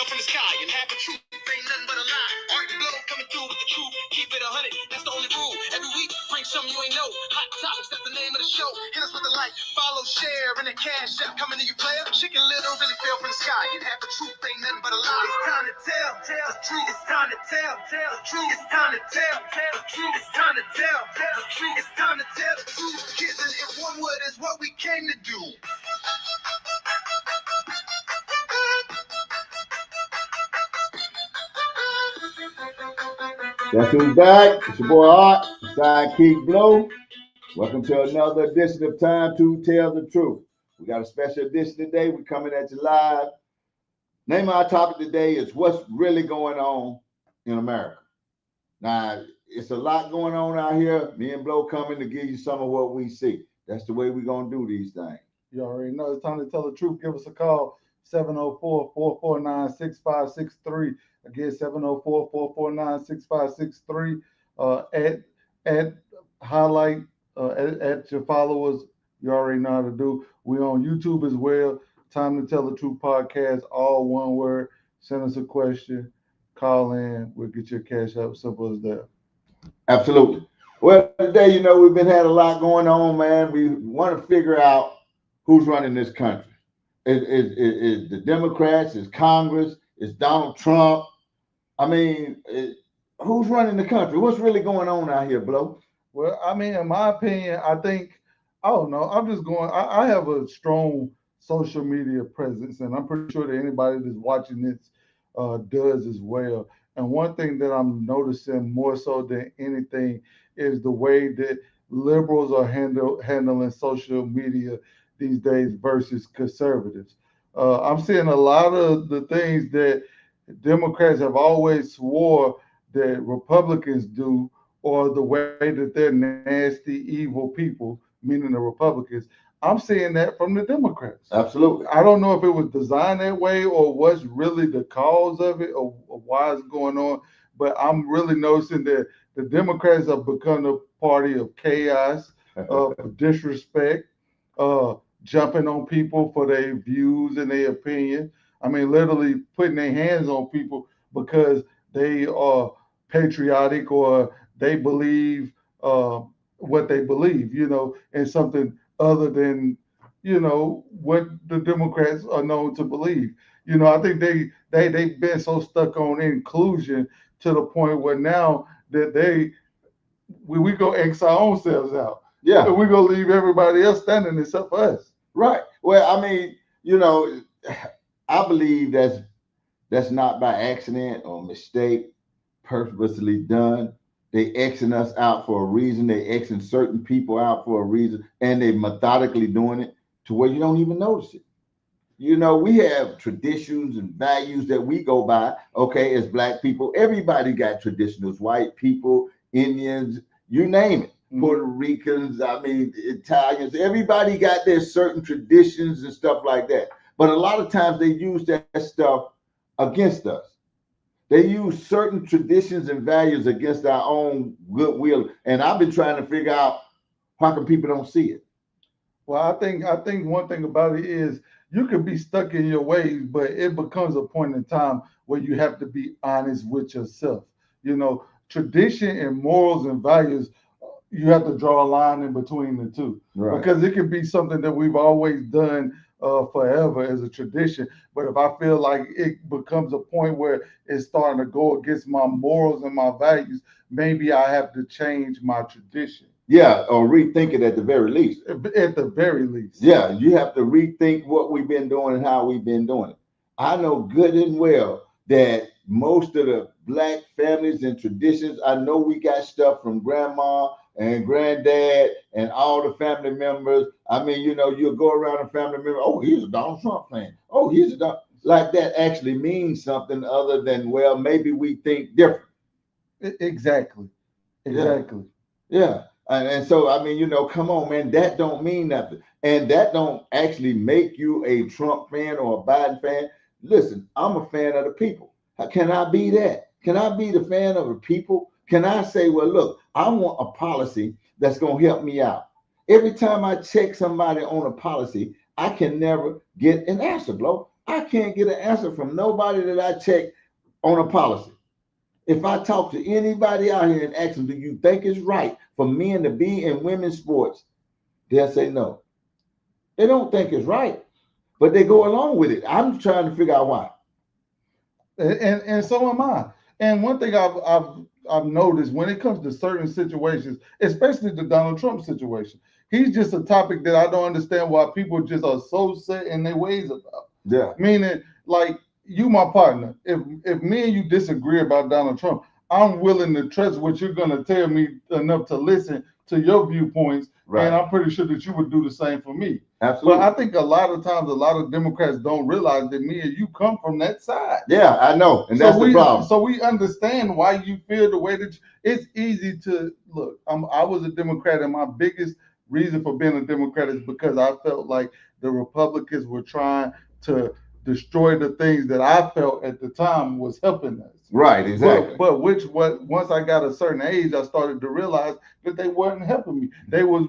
fell from the sky, and half the truth ain't nothing but a lie. Art and blow coming through with the truth. Keep it 100, that's the only rule. Every week, bring something you ain't know. Hot topics, that's the name of the show. Hit us with a like, follow, share, and a cash app coming to you, player. Chicken Little really fell from the sky, and half the truth ain't nothing but a lie. It's time to tell the truth. It's time to tell the truth. It's time to tell the truth. It's time to tell the truth. It's time to tell the truth. Kids, and if one word is what we came to do. Guess who's back? It's your boy Art, Sidekick Blow. Welcome to another edition of Time to Tell the Truth. We got a special edition today. We're coming at you live. Name of our topic today is what's really going on in America. Now, it's a lot going on out here. Me and Blow coming to give you some of what we see. That's the way we're going to do these things. You already know it's time to tell the truth. Give us a call, 704-449-6563. Again, 704-449-6563. At highlight, at your followers. You already know how to do. We're on YouTube as well. Time to Tell the Truth podcast, all one word. Send us a question, call in. We'll get your cash up. Simple as that. Absolutely. Well, today, we've been had a lot going on, man. We want to figure out who's running this country. Is the Democrats? Is Congress? Is Donald Trump? I mean, who's running the country? What's really going on out here, Blow? Well, I mean, in my opinion, I don't know. I'm just going, I have a strong social media presence, and I'm pretty sure that anybody that's watching this does as well. And one thing that I'm noticing more so than anything is the way that liberals are handling social media these days versus conservatives. I'm seeing a lot of the things that Democrats have always swore that Republicans do, or the way that they're nasty, evil people, meaning the Republicans. I'm seeing that from the Democrats. Absolutely. I don't know if it was designed that way or what's really the cause of it or why it's going on, but I'm really noticing that the Democrats have become a party of chaos, of disrespect, jumping on people for their views and their opinion. I mean, literally putting their hands on people because they are patriotic or they believe what they believe, and something other than, what the Democrats are known to believe. I think they've been so stuck on inclusion to the point where now that we go X our own selves out. Yeah. And we're going to leave everybody else standing except for us. Right. Well, I mean, I believe that's not by accident or mistake, purposely done. They Xing us out for a reason. They Xing certain people out for a reason, and they methodically doing it to where you don't even notice it. We have traditions and values that we go by. Okay, as Black people, everybody got traditions. White people, Indians, you name it. Puerto Ricans, I mean, Italians, everybody got their certain traditions and stuff like that. But a lot of times they use that stuff against us. They use certain traditions and values against our own goodwill. And I've been trying to figure out how come people don't see it. Well, I think one thing about it is you can be stuck in your ways, but it becomes a point in time where you have to be honest with yourself. Tradition and morals and values, you have to draw a line in between the two. Right. Because it can be something that we've always done forever as a tradition. But if I feel like it becomes a point where it's starting to go against my morals and my values, maybe I have to change my tradition. Yeah, or rethink it at the very least. At the very least. Yeah, you have to rethink what we've been doing and how we've been doing it. I know good and well that most of the Black families and traditions, I know we got stuff from grandma and granddad and all the family members. I mean, you'll go around a family member, oh, he's a Donald Trump fan. Oh, he's a Donald. Like that actually means something other than, well, maybe we think different. Exactly. Yeah. And so, I mean, come on, man, that don't mean nothing. And that don't actually make you a Trump fan or a Biden fan. Listen, I'm a fan of the people. Can I be that? Can I be the fan of the people? Can I say, well, look, I want a policy that's going to help me out. Every time I check somebody on a policy, I can never get an answer, Blow. I can't get an answer from nobody that I check on a policy. If I talk to anybody out here and ask them, do you think it's right for men to be in women's sports? They'll say no. They don't think it's right, but they go along with it. I'm trying to figure out why. And so am I. And one thing I've noticed when it comes to certain situations, especially the Donald Trump situation, he's just a topic that I don't understand why people just are so set in their ways about. Yeah. Meaning, like you, my partner, if me and you disagree about Donald Trump, I'm willing to trust what you're gonna tell me enough to listen to your viewpoints, Right. and I'm pretty sure that you would do the same for me. Absolutely. But I think a lot of times, a lot of Democrats don't realize that me and you come from that side. Yeah, I know, and that's the problem. So we understand why you feel the way that it's easy to look. I was a Democrat, and my biggest reason for being a Democrat is because I felt like the Republicans were trying to destroy the things that I felt at the time was helping us. Right, exactly. But once I got a certain age, I started to realize that they weren't helping me. They was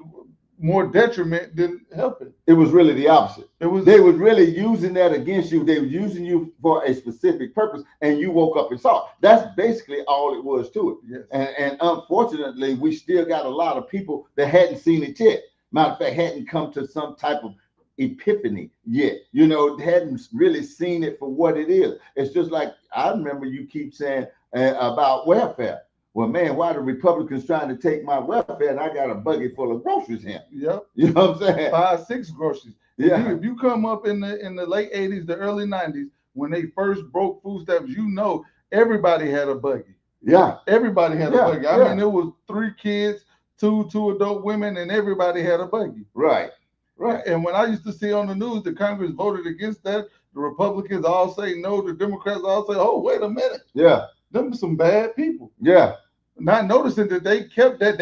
more detriment than helping. It was really the opposite. They was really using that against you. They were using you for a specific purpose, and you woke up and saw it. That's basically all it was to it. Yes. And unfortunately, we still got a lot of people that hadn't seen it yet. Matter of fact, hadn't come to some type of epiphany yet. You know, hadn't really seen it for what it is. It's just like I remember you keep saying about welfare. Well, man, why the Republicans trying to take my welfare and I got a buggy full of groceries here? Yep. You know what I'm saying? 5, 6 groceries. Yeah. If you come up in the late 80s, the early 90s, when they first broke food stamps, you know everybody had a buggy. Yeah. Everybody had a buggy. I mean, it was 3 kids, two adult women, and everybody had a buggy. Right. Right. And when I used to see on the news that Congress voted against that, the Republicans all say no, the Democrats all say, oh, wait a minute. Yeah. Them are some bad people. Yeah. Not noticing that they kept that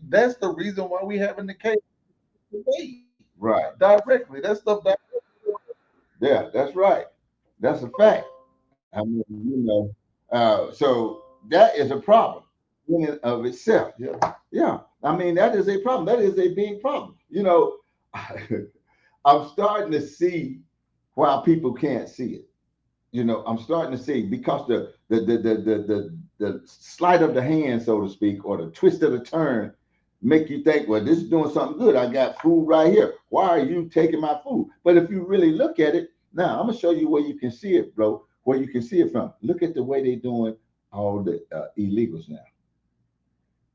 that's the reason why we having the case debate. Right. Directly. That stuff Yeah, that's right. That's a fact. I mean, so that is a problem in and of itself. Yeah. Yeah. I mean, that is a problem. That is a big problem. You know, I'm starting to see why people can't see it. You know, I'm starting to see because the sleight of the hand, so to speak, or the twist of the turn make you think, well, this is doing something good. I got food right here. Why are you taking my food? But if you really look at it, now I'm gonna show you where you can see it, bro, where you can see it from. Look at the way they're doing all the illegals now.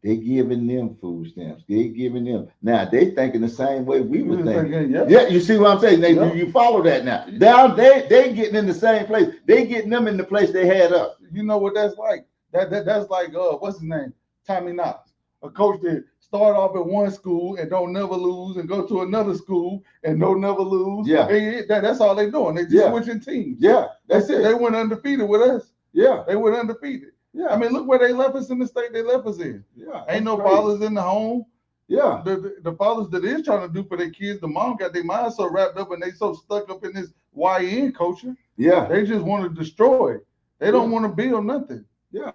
They giving them food stamps. They giving them. Now they thinking the same way we were thinking. Yeah, you see what I'm saying? You follow that now. Now they getting in the same place. They getting them in the place they had us. You know what that's like? That's like what's his name? Tommy Knox, a coach that start off at one school and don't never lose, and go to another school and don't never lose. Yeah, that's all they doing. They just switching teams. Yeah, that's it. They went undefeated with us. Yeah, they went undefeated. Yeah, I mean, look where they left us in the state they left us in. Yeah, ain't no fathers in the home. Yeah, the fathers that is trying to do for their kids, the mom got their mind so wrapped up and they so stuck up in this YN culture. Yeah, they just want to destroy. They don't want to build nothing. Yeah,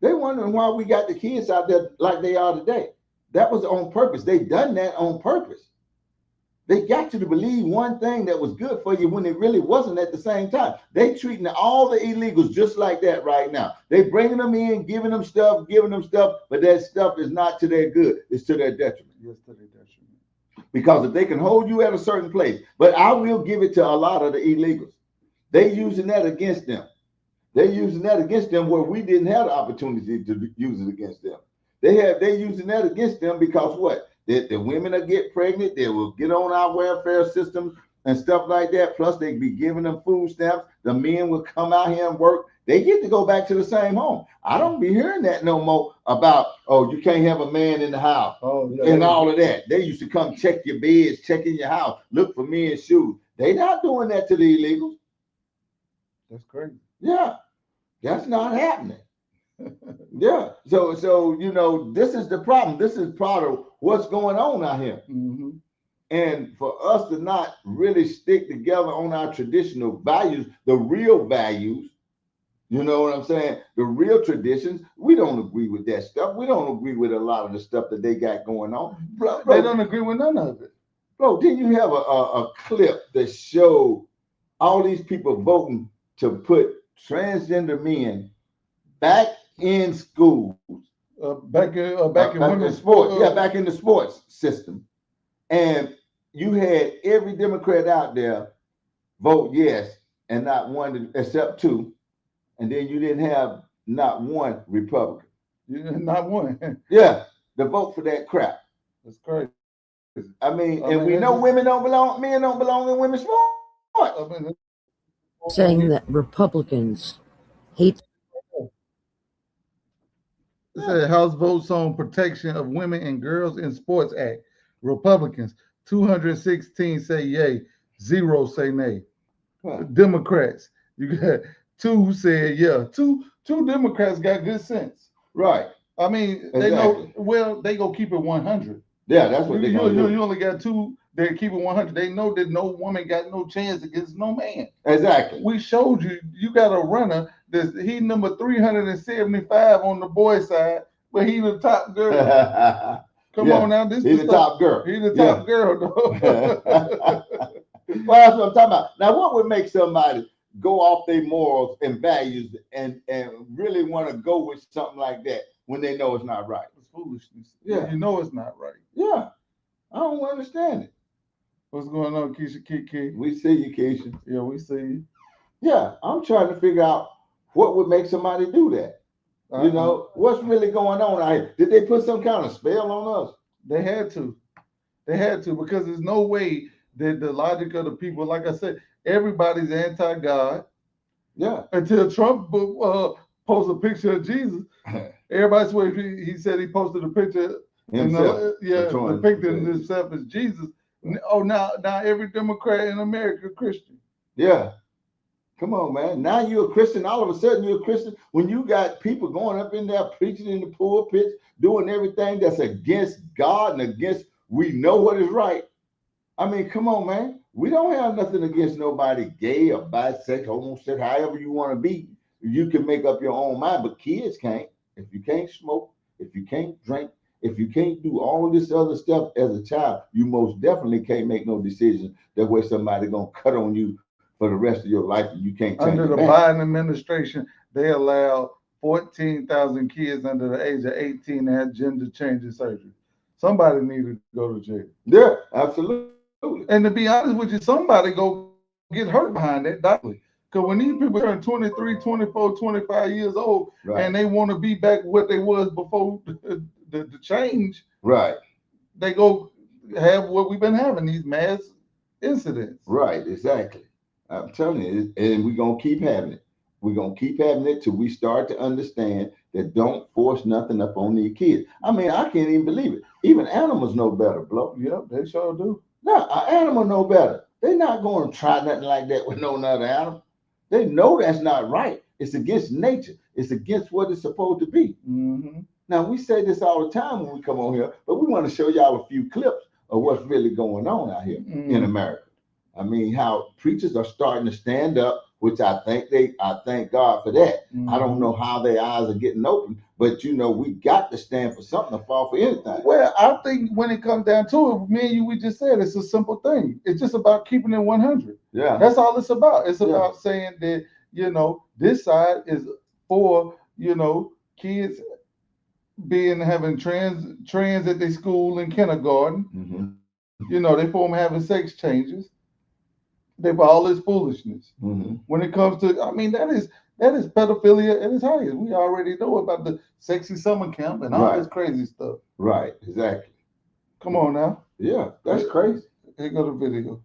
they wondering why we got the kids out there like they are today. That was on purpose. They done that on purpose. They got you to believe one thing that was good for you when it really wasn't at the same time. They treating all the illegals just like that right now. They bringing them in, giving them stuff, but that stuff is not to their good. It's to their detriment. Yes, to their detriment. Because if they can hold you at a certain place, but I will give it to a lot of the illegals. They using that against them. They're using that against them where we didn't have the opportunity to use it against them. They're using that against them because what? The women will get pregnant, they will get on our welfare systems and stuff like that. Plus, they be giving them food stamps. The men will come out here and work. They get to go back to the same home. I don't be hearing that no more about, oh, you can't have a man in the house and all of that. They used to come check your beds, check in your house, look for men's shoes. They not doing that to the illegals. That's crazy. Yeah, that's not happening. Yeah, so you know, this is the problem. This is part of what's going on out here. Mm-hmm. And for us to not really stick together on our traditional values, the real values, you know what I'm saying? The real traditions, we don't agree with that stuff. We don't agree with a lot of the stuff that they got going on. Bro, they don't agree with none of it. Bro, didn't you have a clip that showed all these people voting to put transgender men back in schools, back in back in women's sports, back in the sports system, and you had every Democrat out there vote yes, and not one except two, and then you didn't have not one Republican. Not one. Yeah, to vote for that crap. That's crazy. I mean, we know men don't belong in women's sports. Saying that Republicans hate. It said House votes on protection of women and girls in sports act. Republicans 216 say yay, 0 say nay. Huh. Democrats, you got 2 said yeah. Two Democrats got good sense. Right. I mean, they know well they gonna keep it 100. Yeah, that's what they gonna do. You only got 2 that keep it 100. They know that no woman got no chance against no man. Exactly. We showed you. You got a runner. He number 375 on the boy side, but he the top girl. Come on now, he's the top girl. He's the top girl, though. Well, that's what I'm talking about. Now, what would make somebody go off their morals and values and really want to go with something like that when they know it's not right? It's foolishness. Yeah, you know it's not right. Yeah, I don't understand it. What's going on, Keisha Kiki? We see you, Keisha. Yeah, we see you. Yeah, I'm trying to figure out what would make somebody do that. You know, what's really going on out here? Did they put some kind of spell on us? They had to. They had to, because there's no way that the logic of the people, like I said, everybody's anti-God. Yeah. Until Trump posts a picture of Jesus. Everybody swears he said he posted a picture depicting himself as Jesus. Oh, now every Democrat in America Christian. Yeah. Come on, man. Now you're a Christian. All of a sudden you're a Christian. When you got people going up in there preaching in the pulpit, doing everything that's against God and against we know what is right. I mean, come on, man. We don't have nothing against nobody gay or bisexual, homosexual, however you want to be. You can make up your own mind, but kids can't. If you can't smoke, if you can't drink, if you can't do all this other stuff as a child, you most definitely can't make no decision that way somebody gonna cut on you for the rest of your life and you can't change. Under the Biden administration, they allow 14,000 kids under the age of 18 to have gender changing surgery. Somebody needed to go to jail. Yeah, absolutely. And to be honest with you, somebody go get hurt behind that doctor. Because when these people turn 23, 24, 25 years old, and they want to be back what they was before the change, they go have what we've been having, these mass incidents. Right, exactly. I'm telling you, and we're going to keep having it. We're going to keep having it till we start to understand that don't force nothing up on these kids. I mean, I can't even believe it. Even animals know better, Blo. Yep, they sure do. No, an animal know better. They're not going to try nothing like that with no other animal. They know that's not right. It's against nature. It's against what it's supposed to be. Mm-hmm. Now, we say this all the time when we come on here, but we want to show y'all a few clips of what's really going on out here in America. I mean, how preachers are starting to stand up, which I thank God for that. I don't know how their eyes are getting open, but you know, we got to stand for something to fall for anything. Well, I think when it comes down to it, me and you, we just said it's a simple thing. It's just about keeping it 100. Yeah. That's all it's about. It's about saying that, you know, this side is for, you know, kids having trans at their school and kindergarten. Mm-hmm. You know, they for them having sex changes. They for all this foolishness. Mm-hmm. When it comes to, I mean, that is pedophilia at its highest. We already know about the sexy summer camp and all this crazy stuff. Right, exactly. Come on now. Yeah, that's crazy. Here go the video.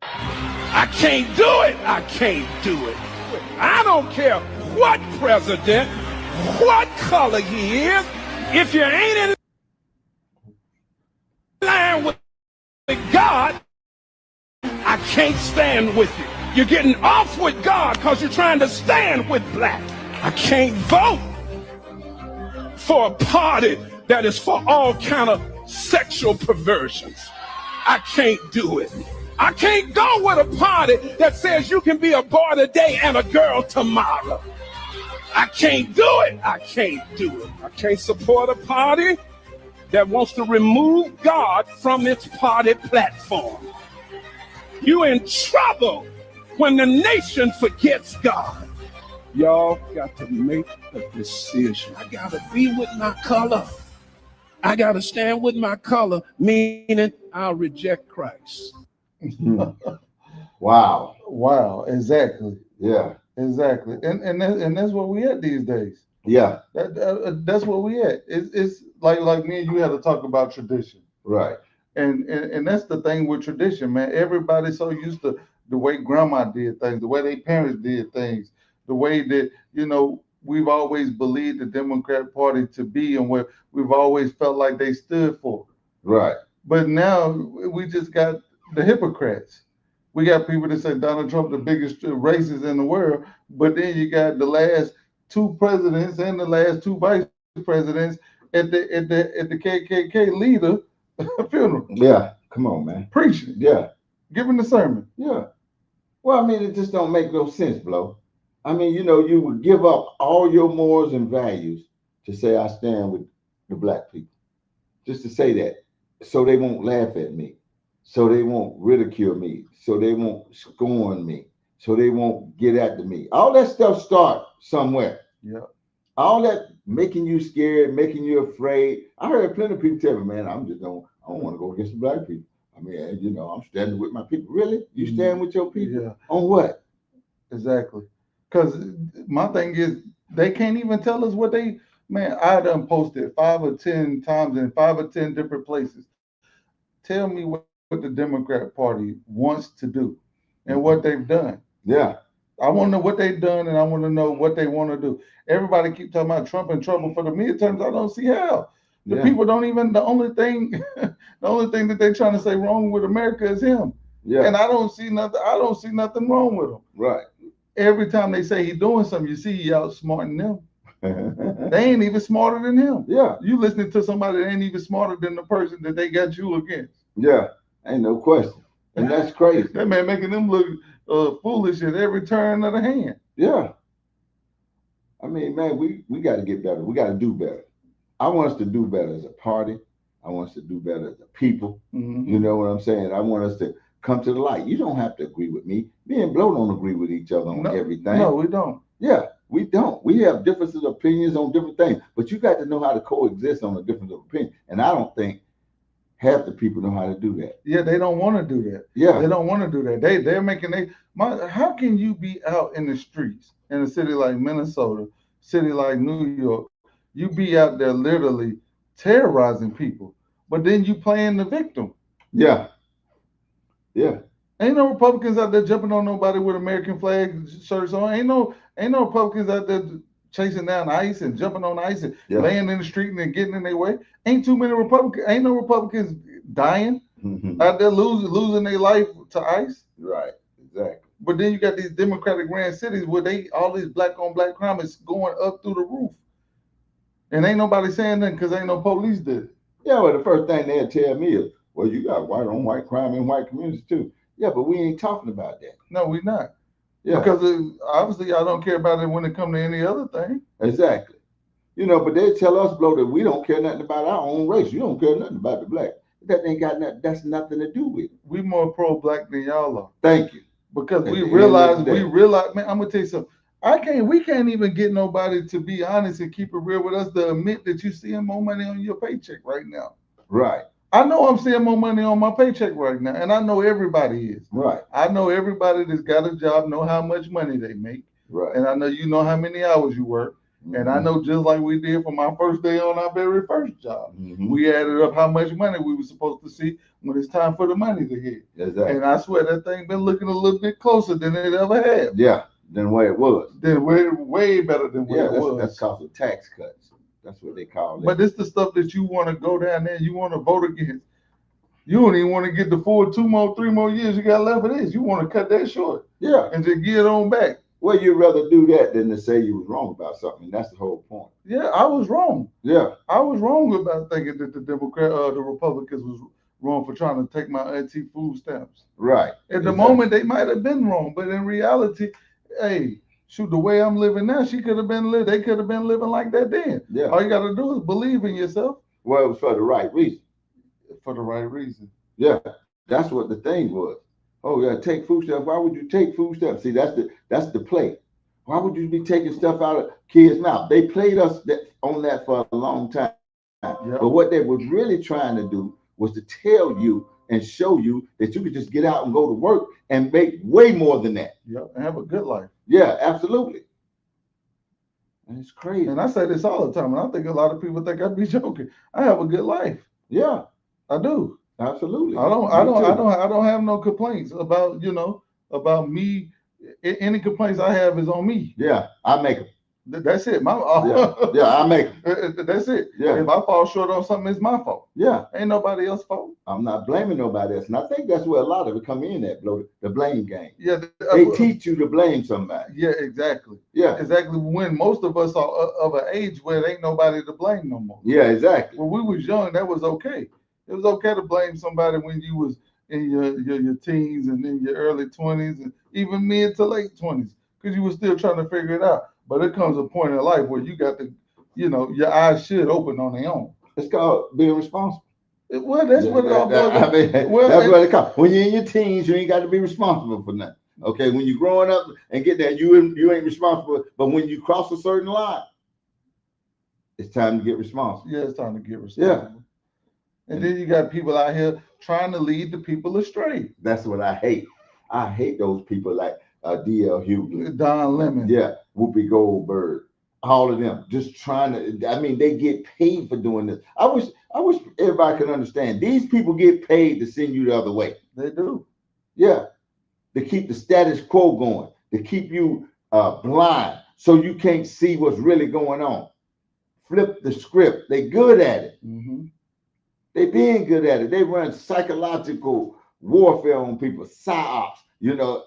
I can't do it. I can't do it. I don't care what president, what color he is. If you ain't in line with God, I can't stand with you. You're getting off with God because you're trying to stand with black. I can't vote for a party that is for all kind of sexual perversions. I can't do it. I can't go with a party that says you can be a boy today and a girl tomorrow. I can't do it. I can't do it. I can't support a party that wants to remove God from its party platform. You in trouble when the nation forgets God. Y'all got to make a decision. I got to be with my color. I got to stand with my color, meaning I'll reject Christ. Wow. Wow, exactly. Yeah. Exactly. And that's where we at these days. Yeah. That's where we at. It's like me and you had to talk about tradition. Right. And that's the thing with tradition, man. Everybody's so used to the way grandma did things, the way their parents did things, the way that, we've always believed the Democrat Party to be and what we've always felt like they stood for. Right. But now we just got the hypocrites. We got people that say Donald Trump the biggest racist in the world, but then you got the last two presidents and the last two vice presidents at the KKK leader funeral. Yeah. Come on, man. Preaching. Yeah. Giving the sermon. Yeah. Well, I mean, it just don't make no sense, Blow. I mean, you would give up all your morals and values to say I stand with the black people. Just to say that. So they won't laugh at me. So they won't ridicule me. So they won't scorn me. So they won't get after me. All that stuff start somewhere. Yeah. All that making you scared, making you afraid. I heard plenty of people tell me, man, I don't want to go against the black people. I mean, I'm standing with my people. Really? You stand with your people? Yeah. On what? Exactly. Because my thing is, they can't even tell us what they, man, I done posted 5 or 10 times in 5 or 10 different places. Tell me what the Democrat Party wants to do and what they've done. Yeah. I want to know what they've done and I want to know what they want to do. Everybody keep talking about Trump in trouble for the midterms. I don't see how. The people don't even, the only thing that they're trying to say wrong with America is him. Yeah. And I don't see nothing wrong with him. Right. Every time they say he's doing something, you see he outsmarting them. They ain't even smarter than him. Yeah. You listening to somebody that ain't even smarter than the person that they got you against. Yeah. Ain't no question. And that's crazy. That man making them look foolish at every turn of the hand. Yeah. I mean, man, we got to get better. We got to do better. I want us to do better as a party. I want us to do better as a people. Mm-hmm. You know what I'm saying? I want us to come to the light. You don't have to agree with me. Me and Blow don't agree with each other on everything. No, we don't. Yeah, we don't. We have differences of opinions on different things, but you got to know how to coexist on a difference of opinion. And I don't think half the people know how to do that. Yeah, they don't want to do that. Yeah. They don't want to do that. They're making how can you be out in the streets in a city like Minnesota, city like New York, you be out there literally terrorizing people, but then you playing the victim. Yeah. Yeah. Ain't no Republicans out there jumping on nobody with American flag shirts on. Ain't no Republicans out there chasing down ICE and jumping on ICE and laying in the street and then getting in their way. Ain't too many Republicans. Ain't no Republicans dying out there losing their life to ICE. Right. Exactly. But then you got these Democratic grand cities where all these black on black crime is going up through the roof, and ain't nobody saying nothing because ain't no police did it. Yeah, well, the first thing they'll tell me is, well, you got white on white crime in white communities too. Yeah, but we ain't talking about that. No, we're not. Yeah. Because obviously I don't care about it when it comes to any other thing. Exactly. But they tell us, Blow, that we don't care nothing about our own race. You don't care nothing about the black. That ain't got nothing. That's nothing to do with it. We more pro-black than y'all are. Thank you. Because we realize, man, I'm gonna tell you something. We can't even get nobody to be honest and keep it real with us to admit that you're seeing more money on your paycheck right now. Right. I know I'm seeing more money on my paycheck right now, and I know everybody is. Right. I know everybody that's got a job know how much money they make. Right. And I know you know how many hours you work. Mm-hmm. And I know just like we did for my first day on our very first job, we added up how much money we were supposed to see when it's time for the money to hit. Exactly. And I swear that thing been looking a little bit closer than it ever had. Yeah, than where it was. Way better than where it was. That's called the tax cuts. That's what they call it. But it's the stuff that you want to go down there and you want to vote against. You don't even want to get the full 3 more years you got left of this. You want to cut that short. Yeah. And just get it on back. Well, you'd rather do that than to say you was wrong about something. That's the whole point. Yeah, I was wrong. Yeah. I was wrong about thinking that the Republicans was wrong for trying to take my auntie food stamps. Right. At the moment, they might have been wrong. But in reality, hey, shoot, the way I'm living now, they could have been living like that then. Yeah. All you got to do is believe in yourself. Well, it was for the right reason. For the right reason. Yeah, that's what the thing was. Oh yeah, take food stuff. Why would you take food stuff? See, that's the play. Why would you be taking stuff out of kids' mouth? They played us on that for a long time. But Yep. what they were really trying to do was to tell you and show you that you could just get out and go to work and make way more than that. Yep. And have a good life. Yeah, absolutely. And it's crazy. And I say this all the time, and I think a lot of people think I'd be joking. I have a good life. Yeah, I do. absolutely. I don't have no complaints about, about me. Any complaints I have is on me. Yeah, I make them. That's it. Yeah, I make them. That's it. Yeah. If I fall short on something, it's my fault. Yeah, Ain't nobody else's fault. I'm not blaming nobody else. And I think that's where a lot of it come in at, the blame game. Yeah. They teach you to blame somebody. Yeah, exactly. Yeah. Exactly. When most of us are of an age where there ain't nobody to blame no more. Yeah, exactly. When we was young, that was okay. It was okay to blame somebody when you was in your teens and in your early 20s and even mid to late 20s, because you were still trying to figure it out. But it comes a point in life where you got to, your eyes should open on their own. It's called being responsible. Well, that's what it all boils down. That's what it comes. When you're in your teens, you ain't got to be responsible for nothing. Okay, when you're growing up and get there, you ain't responsible. But when you cross a certain line, it's time to get responsible. Yeah, it's time to get responsible. And then you got people out here trying to lead the people astray. That's what I hate. I hate those people like D.L. Hughley, Don Lemon. Yeah, Whoopi Goldberg, all of them just trying to. I mean, they get paid for doing this. I wish everybody could understand. These people get paid to send you the other way. They do. Yeah, to keep the status quo going, to keep you blind, so you can't see what's really going on. Flip the script. They good at it. Mm-hmm. They being good at it. They run psychological warfare on people, psyops,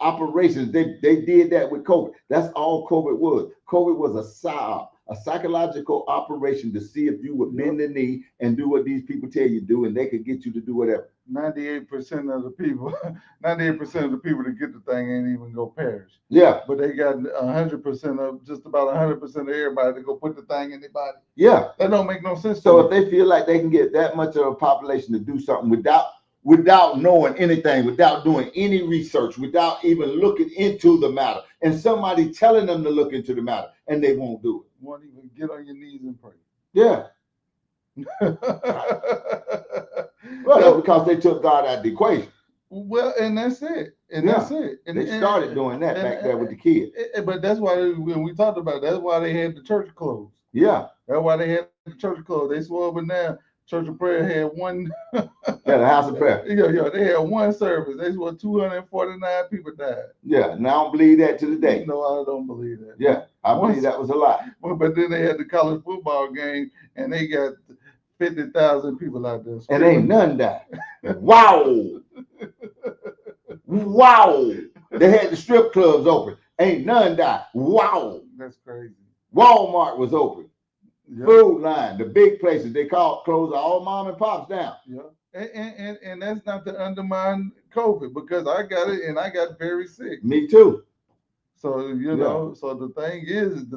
operations. They did that with COVID. That's all COVID was. COVID was a psyop, a psychological operation to see if you would bend the knee and do what these people tell you to do, and they could get you to do whatever. 98% of the people, 98% of the people that get the thing ain't even go perish. Yeah. But they got 100% of, just about 100% of everybody to go put the thing in their body. Yeah. That don't make no sense. So if they feel like they can get that much of a population to do something without knowing anything, without doing any research, without even looking into the matter, and somebody telling them to look into the matter, and they won't do it. Won't even get on your knees and pray. Yeah. Well, that's because they took God out of the equation. Well, and that's it. And that's it. And they started doing that back there with the kids. But that's why, when we talked about it, that's why they had the church closed. Yeah. That's why they had the church closed. They swore up and down. Church of Prayer had one. Yeah, the house of prayer. Yeah, they had one service. They swore 249 people died. Yeah, and I don't believe that to the day. No, I don't believe that. Yeah, I believe that was a lie. But then they had the college football game, and they got 50,000 people out there. And ain't none died. Wow. Wow. They had the strip clubs open. Ain't none died. Wow. That's crazy. Walmart was open. Yep. Food line, the big places, they close all mom and pops down. Yeah. And that's not to undermine COVID, because I got it and I got very sick. Me too. So so the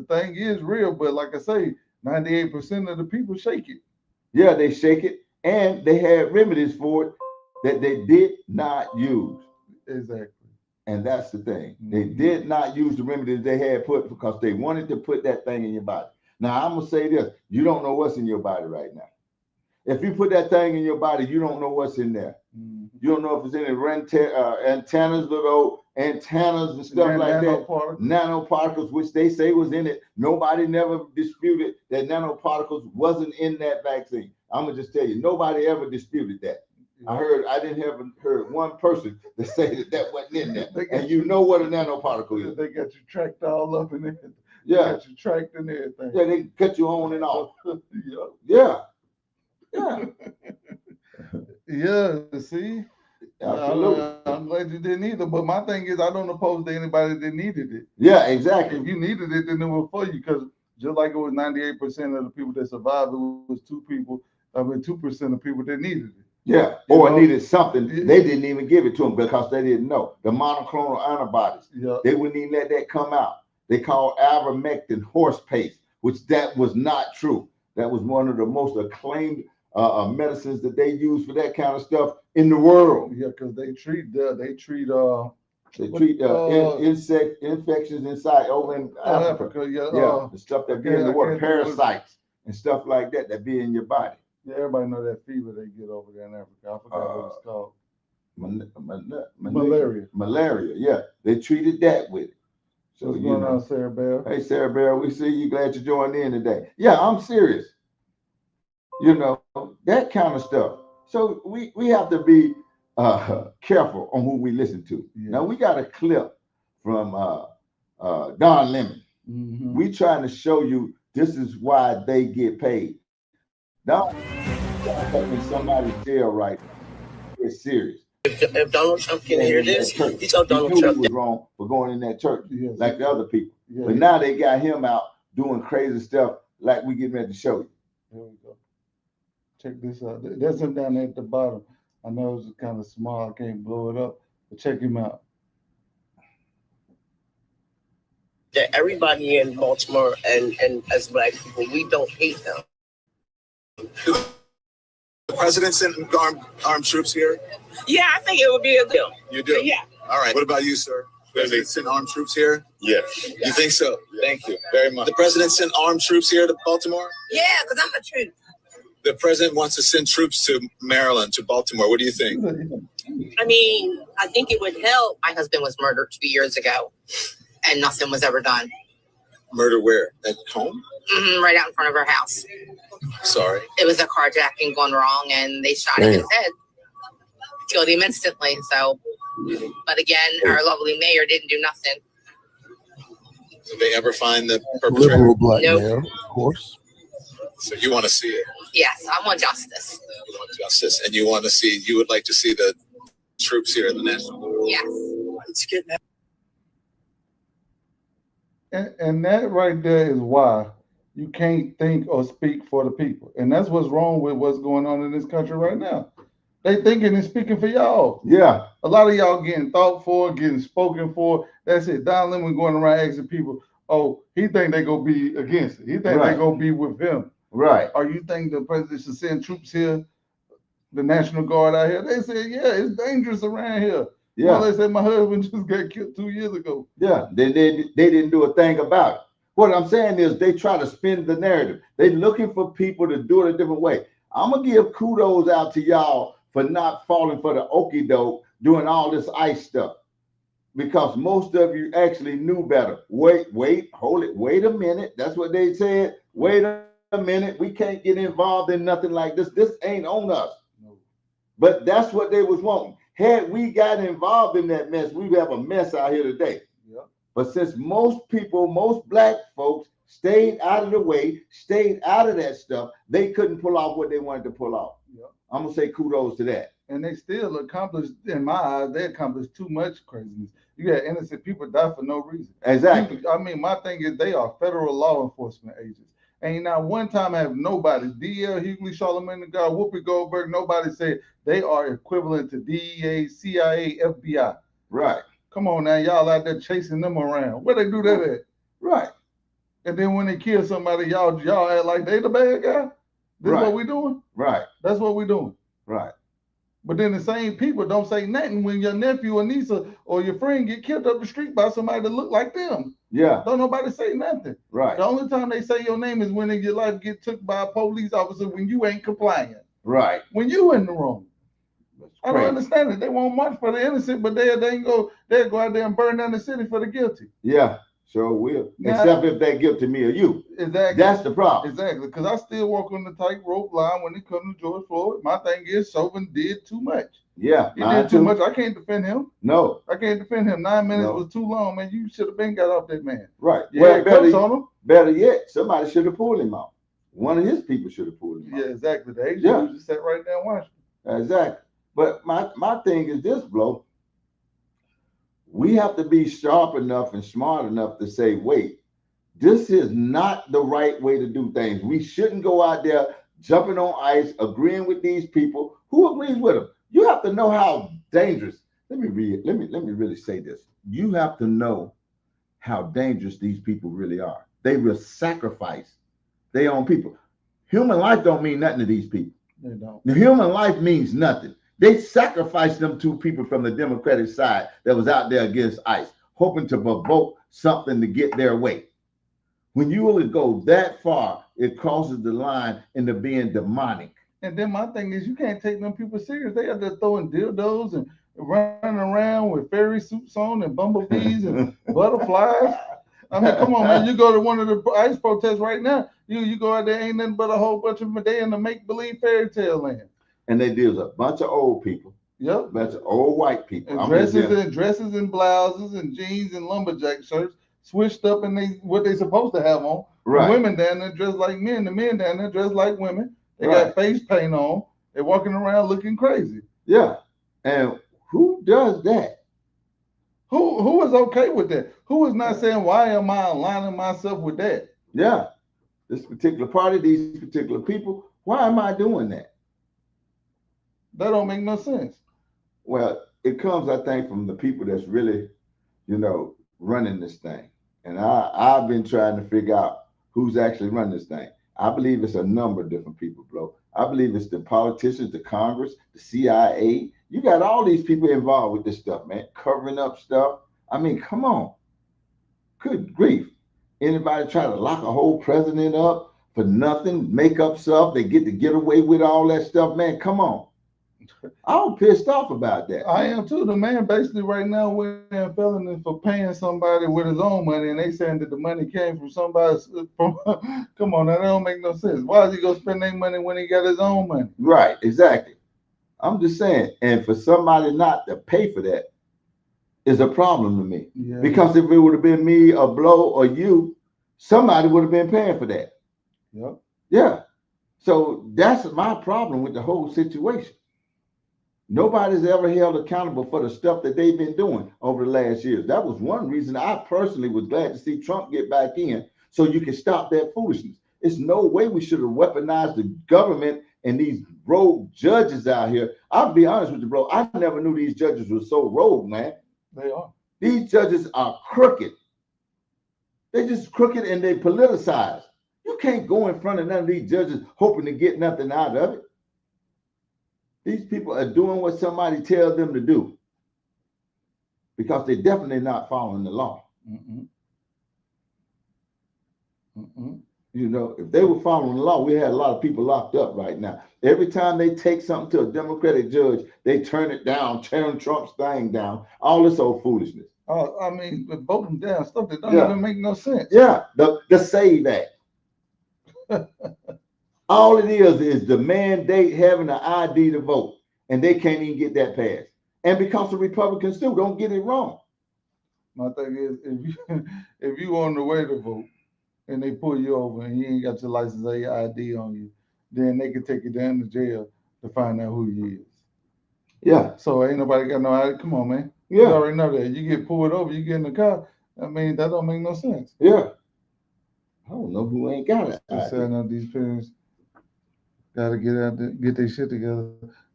thing is real, but like I say, 98% of the people shake it. Yeah, they shake it, and they had remedies for it that they did not use. Exactly. And that's the thing. They did not use the remedies they had put because they wanted to put that thing in your body. Now, I'm going to say this. You don't know what's in your body right now. If you put that thing in your body, you don't know what's in there. Mm-hmm. You don't know if it's any antennas, little antennas and stuff like that. Nanoparticles, which they say was in it. Nobody never disputed that nanoparticles wasn't in that vaccine. I'm going to just tell you, nobody ever disputed that. I didn't have heard one person to say that wasn't in there. And you know what a nanoparticle is. They got you tracked all up in it. Yeah. They got you tracked and everything. Yeah, they cut you on and off. Yeah. See? Absolutely. I'm glad you didn't either. But my thing is, I don't oppose to anybody that needed it. Yeah, exactly. If you needed it, then it was for you. Because just like it was 98% of the people that survived, it was 2% of people that needed it. Yeah, or needed something. They didn't even give it to them because they didn't know. The monoclonal antibodies, they wouldn't even let that come out. They called ivermectin horse paste, which that was not true. That was one of the most acclaimed medicines that they use for that kind of stuff in the world. Yeah, because they treat insect infections inside over in Africa. Yeah, the stuff that be in the water, parasites and stuff like that that be in your body. Yeah, everybody know that fever they get over there in Africa. I forgot what it's called. Malaria. Malaria, yeah. They treated that with it. So, what's going on, Sarah Bell? Hey, Sarah Bell, we see you. Glad you joined in today. Yeah, I'm serious. That kind of stuff. So we have to be careful on who we listen to. Yeah. Now, we got a clip from Don Lemon. Mm-hmm. We trying to show you this is why they get paid. Don in somebody's jail right now. It's serious. If Donald Trump can hear this, he told Donald Trump he was wrong for going in that church like the other people. Yeah, but now they got him out doing crazy stuff like we getting ready to show you. Here we go. Check this out. There's him down there at the bottom. I know it's kind of small. I can't blow it up, but check him out. That everybody in Baltimore and as Black people, we don't hate them. The president sent armed troops here? Yeah, I think it would be a deal. You do? Yeah. All right. What about you, sir? The president sent armed troops here? Yes. You think so? Yeah. Thank you very much. The president sent armed troops here to Baltimore? Yeah, because I'm a truth. The president wants to send troops to Maryland, to Baltimore. What do you think? I mean, I think it would help. My husband was murdered 2 years ago, and nothing was ever done. Murder where? At home? Mm-hmm, right out in front of our house. Sorry. It was a carjacking gone wrong, and they shot him in his head. Killed him instantly. So, but again, our lovely mayor didn't do nothing. Did they ever find the perpetrator? Liberal black Nope. mayor, of course. So you want to see it? Yes, I want justice. You want justice, and you would like to see the troops here in the national. Yes. It's getting. And that right there is why you can't think or speak for the people. And that's what's wrong with what's going on in this country right now. They thinking and speaking for y'all. Yeah. A lot of y'all getting thought for, getting spoken for. That's it. Don Lemon going around asking people, oh, he think they gonna be against it. He think they gonna be with him. Right. Or you think the president should send troops here, the National Guard out here? They said, yeah, it's dangerous around here. Yeah. Well, they said my husband just got killed 2 years ago. Yeah, they didn't do a thing about it. What I'm saying is they try to spin the narrative. They're looking for people to do it a different way. I'm gonna give kudos out to y'all for not falling for the okie doke, doing all this ICE stuff, because most of you actually knew better. Wait, hold it. Wait a minute. That's what they said. Wait a minute. We can't get involved in nothing like this. This ain't on us. No. But that's what they was wanting. Had we got involved in that mess, we'd have a mess out here today. Yep. But since most people, most black folks stayed out of the way, stayed out of that stuff, they couldn't pull off what they wanted to pull off. Yep. I'm going to say kudos to that. And they still accomplished, in my eyes, they accomplished too much craziness. You got innocent people die for no reason. Exactly. I mean, my thing is they are federal law enforcement agents. Ain't not one time have nobody, D.L. Hughley, Charlamagne the God, Whoopi Goldberg, nobody said they are equivalent to DEA, CIA, FBI. Right. Come on now, y'all out there chasing them around. Where they do that at? Right. And then when they kill somebody, y'all act like they the bad guy? This is what we doing? Right. That's what we doing. Right. But then the same people don't say nothing when your nephew or niece or your friend get killed up the street by somebody that look like them. Yeah. Don't nobody say nothing. Right. The only time they say your name is when your life get took by a police officer when you ain't complying. Right. When you in the wrong. I don't understand it. They won't march for the innocent, but they'll go out there and burn down the city for the guilty. Yeah. Sure will. Now, except if they guilty me or you. Exactly. That's the problem. Exactly. Because I still walk on the tightrope line when it comes to George Floyd. My thing is Chauvin did too much. Yeah. He did too much. I can't defend him. No. I can't defend him. 9 minutes was too long, man. You should have been got off that man. Right. Yeah, well, better yet, somebody should have pulled him out. One of his people should have pulled him out. Yeah, exactly. They just sat right there and watched him. Exactly. But my thing is this, Blo. We have to be sharp enough and smart enough to say, wait, this is not the right way to do things. We shouldn't go out there jumping on ice, agreeing with these people. Who agrees with them? You have to know how dangerous. Let me really say this. You have to know how dangerous these people really are. They will sacrifice their own people. Human life don't mean nothing to these people. They don't. The human life means nothing. They sacrificed them 2 people from the Democratic side that was out there against ICE, hoping to provoke something to get their way. When you really go that far, it crosses the line into being demonic. And then my thing is, you can't take them people serious. They out there throwing dildos and running around with fairy suits on and bumblebees and butterflies. I mean, come on, man. You go to one of the ICE protests right now, you go out there, ain't nothing but a whole bunch of them. They in the make-believe fairy tale land. And they deal with a bunch of old people. Yep. A bunch of old white people. And dresses and blouses and jeans and lumberjack shirts switched up in what they supposed to have on. Right. The women down there dressed like men. The men down there dressed like women. They got face paint on. They're walking around looking crazy. Yeah. And who does that? Who is okay with that? Who is not saying, why am I aligning myself with that? Yeah. This particular party, these particular people, why am I doing that? That don't make no sense. Well, it comes, I think, from the people that's really, running this thing. And I've been trying to figure out who's actually running this thing. I believe it's a number of different people, bro. I believe it's the politicians, the Congress, the CIA. You got all these people involved with this stuff, man, covering up stuff. I mean, come on. Good grief. Anybody try to lock a whole president up for nothing, make up stuff, they get away with all that stuff, man, come on. I'm pissed off about that. I am too. The man basically right now we're in felony for paying somebody with his own money, and they saying that the money came from somebody. Come on, now, that don't make no sense. Why is he gonna spend their money when he got his own money? Right, exactly. I'm just saying, and for somebody not to pay for that is a problem to me. Yeah. Because if it would have been me, or Blow, or you, somebody would have been paying for that. Yep. Yeah. So that's my problem with the whole situation. Nobody's ever held accountable for the stuff that they've been doing over the last years. That was one reason I personally was glad to see Trump get back in, so you can stop that foolishness. It's no way we should have weaponized the government and these rogue judges out here. I'll be honest with you, bro. I never knew these judges were so rogue, man. They are. These judges are crooked. They just crooked and they politicized. You can't go in front of none of these judges hoping to get nothing out of it. These people are doing what somebody tells them to do because they're definitely not following the law. If they were following the law, we had a lot of people locked up right now. Every time they take something to a Democratic judge, they turn it down, turn Trump's thing down, all this old foolishness. I mean, vote them down, stuff that don't even make no sense. Yeah, the SAVE Act. All it is the mandate having an ID to vote, and they can't even get that passed. And because the Republicans too, don't get it wrong. My thing is, if you on the way to vote and they pull you over and you ain't got your license or your ID on you, then they can take you down to jail to find out who you is. Yeah. So ain't nobody got no ID. Come on, man. Yeah. You already know that. You get pulled over, you get in the car. I mean, that don't make no sense. Yeah. I don't know who ain't got it. I'm saying that these parents gotta get out there, get their shit together.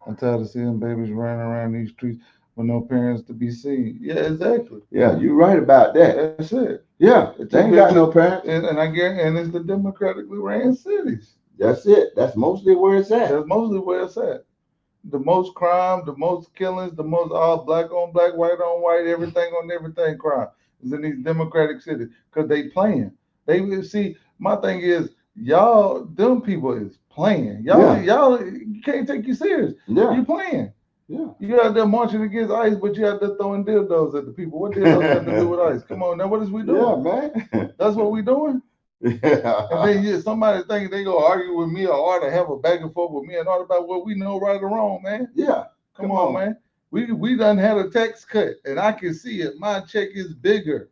I'm tired of seeing babies running around these streets with no parents to be seen. Yeah, exactly. Yeah, you're right about that. That's it. Yeah, they ain't got no parents. And I guarantee, and it's the democratically ran cities. That's it. That's mostly where it's at. That's mostly where it's at. The most crime, the most killings, the most all black on black, white on white, everything on everything crime is in these democratic cities because they playing. They see. My thing is, y'all, them people is playing. Y'all, you can't take you serious. Yeah. You playing. Yeah. You out there marching against ICE, but you out there throwing dildos at the people. What dildos have to do with ICE? Come on, now what is we doing? Yeah, man. That's what we doing? Yeah. And then somebody think they go argue with me or to have a back and forth with me and all about what we know right or wrong, man. Yeah. Come on, man. We done had a tax cut and I can see it. My check is bigger.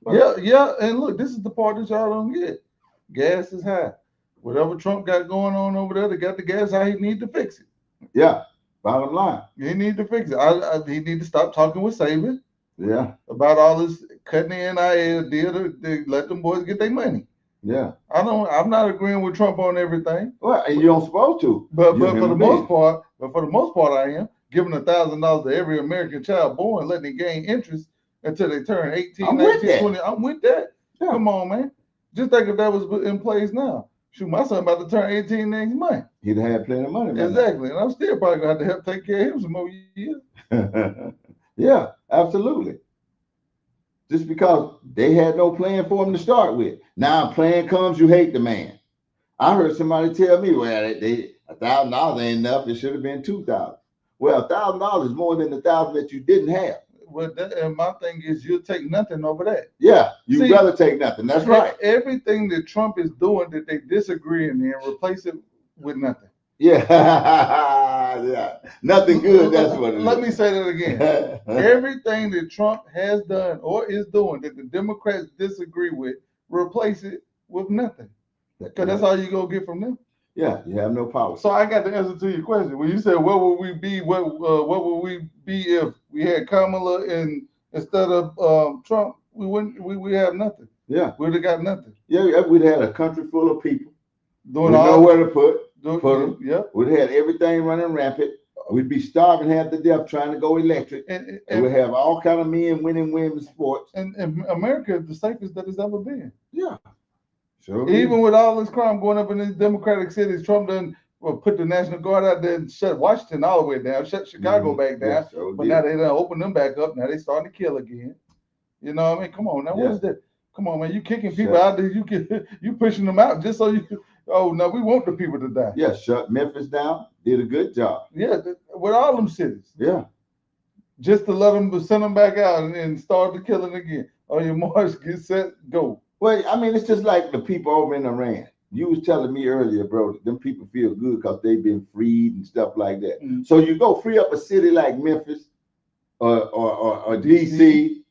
Yeah. And look, this is the part that y'all don't get. Gas is high. Whatever Trump got going on over there, they got the gas high. He need to fix it. Yeah. Bottom line. He need to fix it. He need to stop talking with Saban. Yeah. About all this cutting the NIL deal to let them boys get their money. Yeah. I'm not agreeing with Trump on everything. Well, and you don't supposed to. But for the most part, I am giving $1,000 to every American child born, letting them gain interest until they turn 18, 19, 20. I'm with that. Yeah. Come on, man. Just think if that was in place now. Shoot, my son about to turn 18 next month. He'd have had plenty of money. Right Exactly. And I'm still probably going to have to help take care of him some more years. Yeah, absolutely. Just because they had no plan for him to start with. Now a plan comes, you hate the man. I heard somebody tell me, well, $1,000 ain't enough. It should have been $2,000. Well, $1,000 is more than the 1,000 that you didn't have. Well, and my thing is, you'll take nothing over that. Yeah, you'd rather take nothing. That's right. Everything that Trump is doing that they disagree in there, replace it with nothing. Yeah, yeah, nothing good. That's what it is. Let me say that again. Everything that Trump has done or is doing that the Democrats disagree with, replace it with nothing. Because that's all you're going to get from them. Yeah, you have no power. So I got the answer to your question. When you said, what would we be? What would we be if we had Kamala instead of Trump? We wouldn't. We have nothing. Yeah, we'd have got nothing. Yeah, we'd have had a country full of people. Doing we know where to put them. Yeah, we'd have had everything running rampant. We'd be starving half to death trying to go electric, and we'd have all kind of men winning women's sports. And America is the safest that it's ever been. Yeah. Sure. Even with all this crime going up in these Democratic cities, Trump done put the National Guard out there and shut Washington all the way down, shut Chicago back down. Yeah, sure but now they done open them back up. Now they starting to kill again. You know what I mean? Come on now, what is that? Come on, man, you kicking people out there, you pushing them out just so you. Oh no, we want the people to die. Yeah, shut Memphis down. Did a good job. Yeah, with all them cities. Yeah. Just to let them send them back out and start the killing again. On your march, get set, go. Well, I mean, it's just like the people over in Iran. You was telling me earlier, bro, that them people feel good because they've been freed and stuff like that. Mm-hmm. So you go free up a city like Memphis or DC,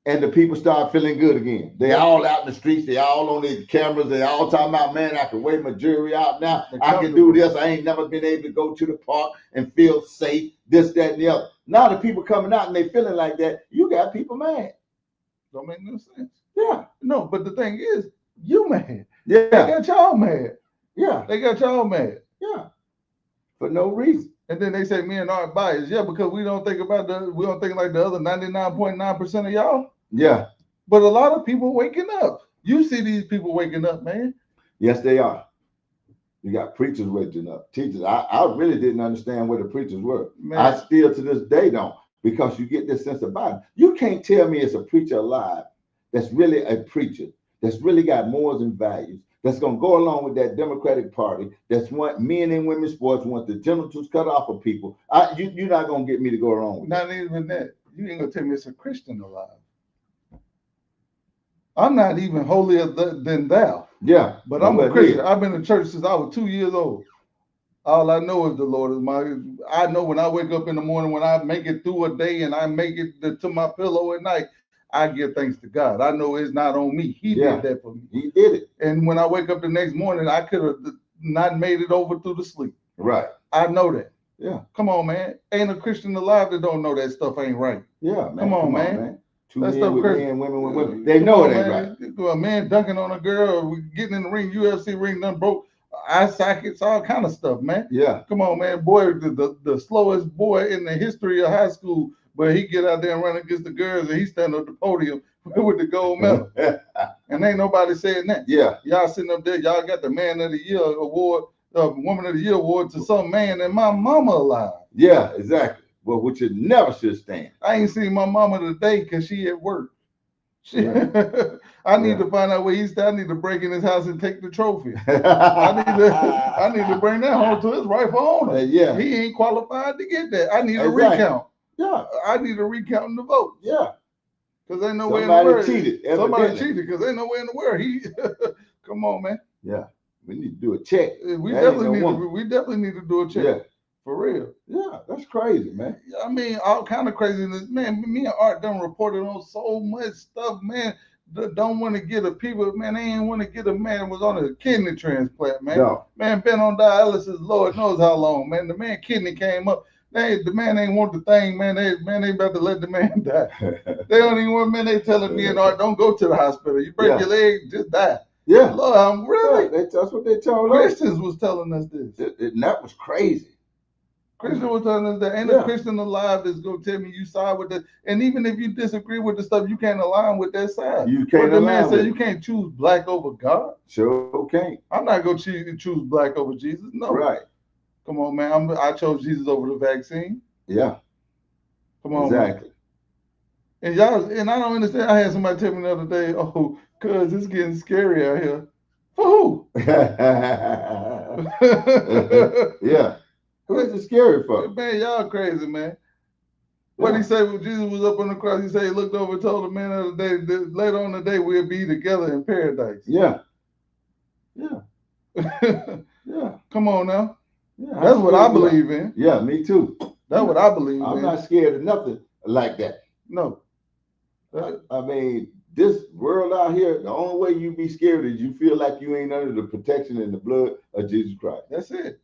and the people start feeling good again. They all out in the streets. They all on their cameras. They all talking about, man, I can weigh my jury out now. I can do this. I ain't never been able to go to the park and feel safe, this, that, and the other. Now the people coming out and they feeling like that, you got people mad. Don't make no sense. Yeah. No, but the thing is, you mad. Yeah. They got y'all mad. Yeah. They got y'all mad. Yeah. For no reason. And then they say me and Art biased. Yeah, because we don't think like the other 99.9% of y'all. Yeah. But a lot of people waking up. You see these people waking up, man. Yes, they are. You got preachers waking up. Teachers. I really didn't understand where the preachers were. Man. I still to this day don't, because you get this sense about it. You can't tell me it's a preacher alive that's really a preacher, that's really got morals and values, that's going to go along with that Democratic Party, that's want men and women's sports, want the genitals cut off of people. You're not going to get me to go along with that. Not even that. You ain't going to tell me it's a Christian alive. I'm not even holier than thou. Yeah. But I'm a Christian. I've been in church since I was 2 years old. All I know is the Lord is I know when I wake up in the morning, when I make it through a day and I make it to my pillow at night, I give thanks to God. I know it's not on me. He did that for me. He did it. And when I wake up the next morning, I could have not made it over through the sleep. Right. I know that. Yeah. Come on, man. Ain't a Christian alive that don't know that stuff ain't right. Yeah, man. Come on, man. Two men with men, women with women. They know it ain't right. A man dunking on a girl, getting in the ring, UFC ring done broke eye sockets, all kind of stuff, man. Yeah. Come on, man. Boy, the slowest boy in the history of high school, but he get out there and run against the girls and he stand up the podium with the gold medal. And ain't nobody saying that. Yeah. Y'all sitting up there, y'all got the Man of the Year award, Woman of the Year award to some man and my mama alive. Yeah, exactly. Well, which you never should stand. I ain't seen my mama today because she at work. I need to find out where he's at. I need to break in his house and take the trophy. I need to bring that home to his rightful owner. Yeah. He ain't qualified to get that. I need a recount. Yeah. I need a recount in the vote. Yeah. Because ain't no way in the world. Somebody cheated because ain't no way in the world. Come on, man. Yeah. We need to do a check. We definitely need to do a check. Yeah. For real. Yeah, that's crazy, man. I mean, all kind of craziness. Man, me and Art done reported on so much stuff, man. Don't want to get a people, man. They ain't want to get a man was on a kidney transplant, man. No. Man, been on dialysis, Lord knows how long, man. The man kidney came up. The man ain't want the thing, man. They about to let the man die. They don't even want, man. They telling me and Art, don't go to the hospital. You break your leg, just die. Yeah. Lord, I'm really. That's what they told us. Christians was telling us this. And that was crazy. Christian was telling us that ain't a Christian alive that's gonna tell me you side with the. And even if you disagree with the stuff, you can't align with that side. You can't. But the man said you can't choose black over God. Sure can't. I'm not gonna choose black over Jesus. No. Right. Come on, man. I chose Jesus over the vaccine. Yeah. Come on, exactly. Man. And y'all, and I don't understand. I had somebody tell me the other day, "Oh, cuz it's getting scary out here." For who? Yeah. Who is it scary for? Man, y'all crazy, man. What he said when Jesus was up on the cross, he said he looked over and told the man of the day that later on the day we'll be together in paradise. Yeah. Yeah. Yeah. Come on now. Yeah, that's what I believe in. Yeah, me too. That's what I believe in. I'm not scared of nothing like that. No. I mean, this world out here, the only way you be scared is you feel like you ain't under the protection and the blood of Jesus Christ. That's it.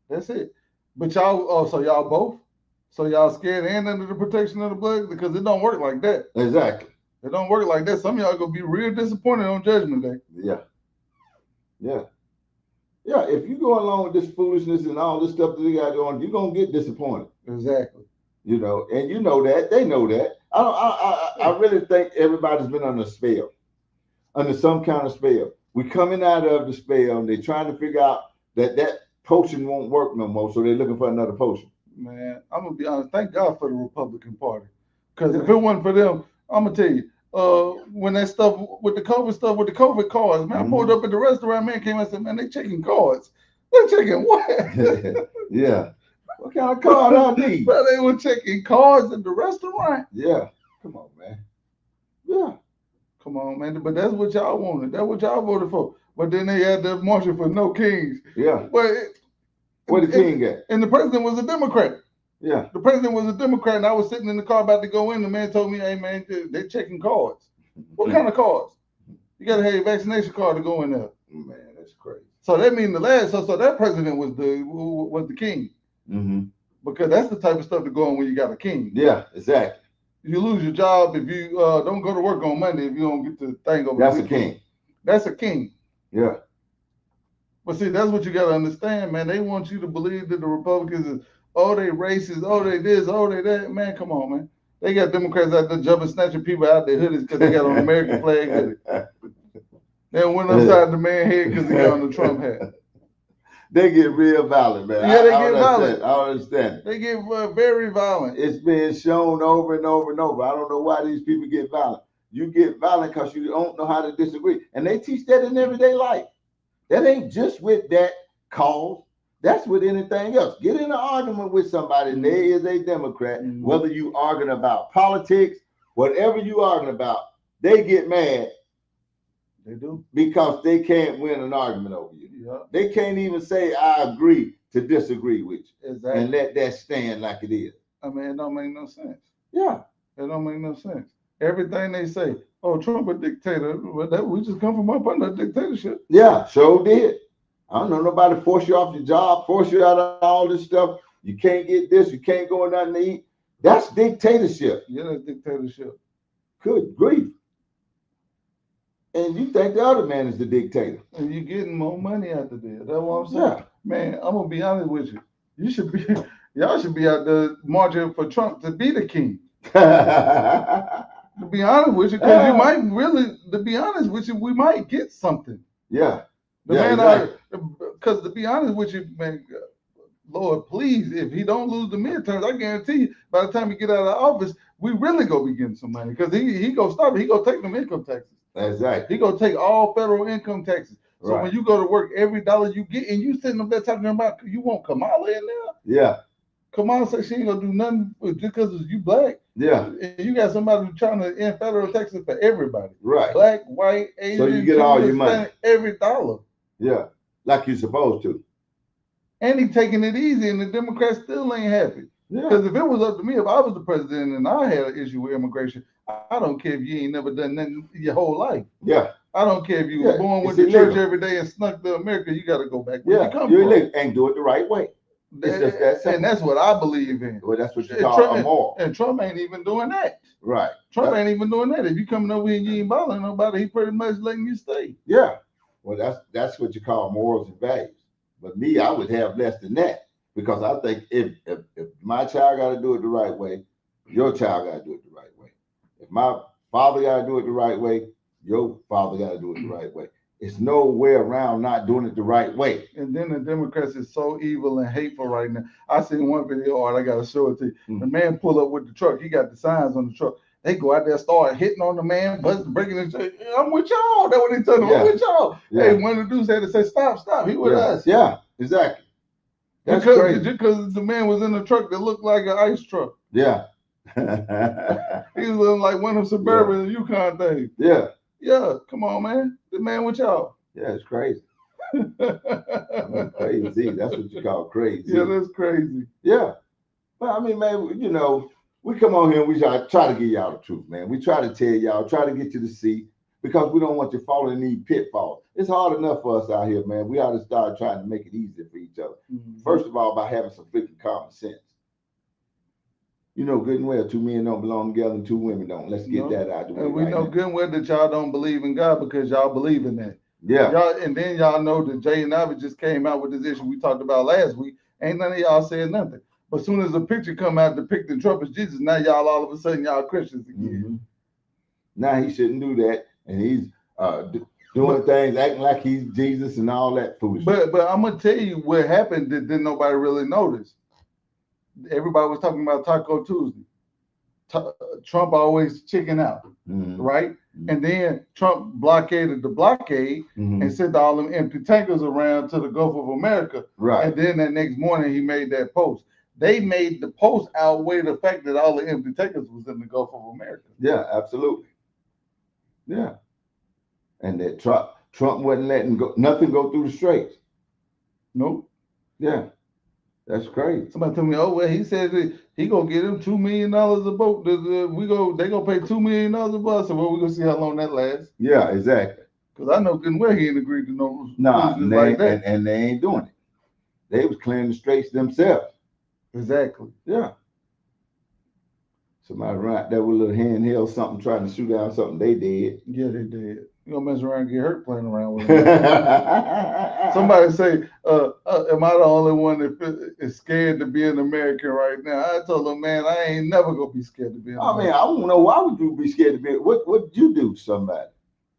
That's it. But y'all, so y'all both? So y'all scared and under the protection of the blood? Because it don't work like that. Exactly. It don't work like that. Some of y'all gonna be real disappointed on Judgment Day. Yeah. Yeah. Yeah, if you go along with this foolishness and all this stuff that they got going, you're gonna get disappointed. Exactly. You know, and you know that, they know that. I really think everybody's been under a spell, under some kind of spell. We're coming out of the spell, and they're trying to figure out that potion won't work no more, so they're looking for another potion. Man, I'm gonna be honest. Thank God for the Republican Party, because if it wasn't for them, I'm gonna tell you, when that stuff with the COVID cards, man, I pulled up at the restaurant, man, came and said, man, they checking cards. They're checking what? Yeah. What kind of card I need? Bro, they were checking cards at the restaurant. Yeah. Come on, man. Yeah. Come on, man. But that's what y'all wanted. That's what y'all voted for. But then they had the marching for no kings. Yeah. But where the king at? And the president was a Democrat. Yeah. The president was a Democrat, and I was sitting in the car about to go in. The man told me, hey, man, they're checking cards. What kind of cards? You got to have your vaccination card to go in there. Man, that's crazy. So that means so that president was the king. Mm-hmm. Because that's the type of stuff to go on when you got a king. Yeah, exactly. You lose your job if you don't go to work on Monday if you don't get the thing over. That's a king. That's a king. Yeah. But see, that's what you got to understand, man. They want you to believe that the Republicans is, oh, they racist, oh, they this, oh, they that. Man, come on, man. They got Democrats out there jumping, snatching people out their hoodies because they got on American flag hoodie. They went upside the man's head because he got on the Trump hat. They get real violent, man. Yeah, they get violent. I understand. They get very violent. It's been shown over and over and over. I don't know why these people get violent. You get violent because you don't know how to disagree. And they teach that in everyday life. That ain't just with that cause. That's with anything else. Get in an argument with somebody, and there is a Democrat, whether you arguing about politics, whatever you arguing about, they get mad. They do. Because they can't win an argument over you. Yeah. They can't even say, I agree to disagree with you. Exactly. And let that stand like it is. I mean, it don't make no sense. Yeah. It don't make no sense. Everything they say, oh, Trump a dictator, we just come from up under dictatorship. Yeah, sure did. I don't know, nobody force you off your job, force you out of all this stuff. You can't get this, you can't go nothing to eat. That's dictatorship. Yeah, that's dictatorship. Good grief. And you think the other man is the dictator. And you're getting more money out of there. That's what I'm saying. Yeah. Man, I'm going to be honest with you. Y'all should be out there marching for Trump to be the king. To be honest with you, because you might really, to be honest with you, we might get something. Yeah. Because to be honest with you, man, Lord, please, if he don't lose the midterms, I guarantee you, by the time he get out of the office, we really gonna be getting some money. Because he gonna stop it. He gonna take them income taxes. Exactly. He gonna take all federal income taxes. So right. When you go to work, every dollar you get, and you sitting up there talking about you want Kamala in there. Yeah. Kamala said she ain't gonna do nothing just because you black. Yeah. And you got somebody who's trying to end federal taxes for everybody. Right. Black, white, Asian. So you get all your money. Every dollar. Yeah. Like you're supposed to. And he taking it easy, and the Democrats still ain't happy. Because if it was up to me, if I was the president and I had an issue with immigration, I don't care if you ain't never done nothing your whole life. Yeah. I don't care if you were born with the church every day and snuck to America. You got to go back where you come from. And do it the right way. It's just that simple. And that's what I believe in. Well, that's what you call a moral. And Trump ain't even doing that. Right. Trump ain't even doing that. If you coming over here and you ain't bothering nobody, he pretty much letting you stay. Yeah. Well, that's what you call morals and values. But me, I would have less than that. Because I think if my child got to do it the right way, your child got to do it the right way. If my father got to do it the right way, your father got to do it the right way. It's no way around not doing it the right way. And then the Democrats is so evil and hateful right now. I seen one video, I got to show it to you. The man pull up with the truck. He got the signs on the truck. They go out there, start hitting on the man, breaking his. I'm with y'all. That's what they tell him. I'm with y'all. Hey, one of the dudes had to say, stop. He with us. Yeah, exactly. That's because, crazy. Just because the man was in a truck that looked like an ice truck. Yeah. He was looking like one of them Suburban Yukon things. Yeah. Yeah, come on, man. The man with y'all. Yeah, it's crazy. Crazy. That's what you call crazy. Yeah, that's crazy. Yeah. But I mean, man, you know, we come on here and we try to give y'all the truth, man. We try to tell y'all, try to get you to see, because we don't want you falling in these pitfalls. It's hard enough for us out here, man. We ought to start trying to make it easier for each other. First of all, by having some freaking common sense. You know good and well 2 men don't belong together and 2 women don't. Let's get that out of the way. And we know good and well that y'all don't believe in God because y'all believe in that. Yeah. Y'all, and then y'all know that Jay and Ivy just came out with this issue we talked about last week. Ain't none of y'all said nothing. But as soon as a picture come out depicting Trump as Jesus, now y'all all of a sudden y'all Christians again. Now he shouldn't do that, and he's doing things, acting like he's Jesus and all that foolishness. But I'm gonna tell you what happened that didn't nobody really notice. Everybody was talking about Taco Tuesday. Trump always chicken out, right? And then Trump blockaded the blockade and sent all them empty tankers around to the Gulf of America. Right. And then that next morning he made that post. They made the post outweigh the fact that all the empty tankers was in the Gulf of America. Yeah, absolutely. Yeah. And that Trump wasn't letting nothing go through the straits. Nope. Yeah. That's crazy. Somebody told me, oh well, he said that he gonna get him $2 million a boat. They gonna pay $2 million a boat. So we gonna see how long that lasts. Yeah, exactly. Because I know good and well he ain't agreed to no like that. And they ain't doing it. They was clearing the straits themselves. Exactly. Yeah. Somebody right there with a little handheld something trying to shoot down something they did. Yeah, they did. You gonna mess around and get hurt playing around with it. Somebody say, am I the only one that is scared to be an American right now? I told them, man, I ain't never gonna be scared to be an American. I mean, I don't know why would you be scared to be. What did you do to somebody?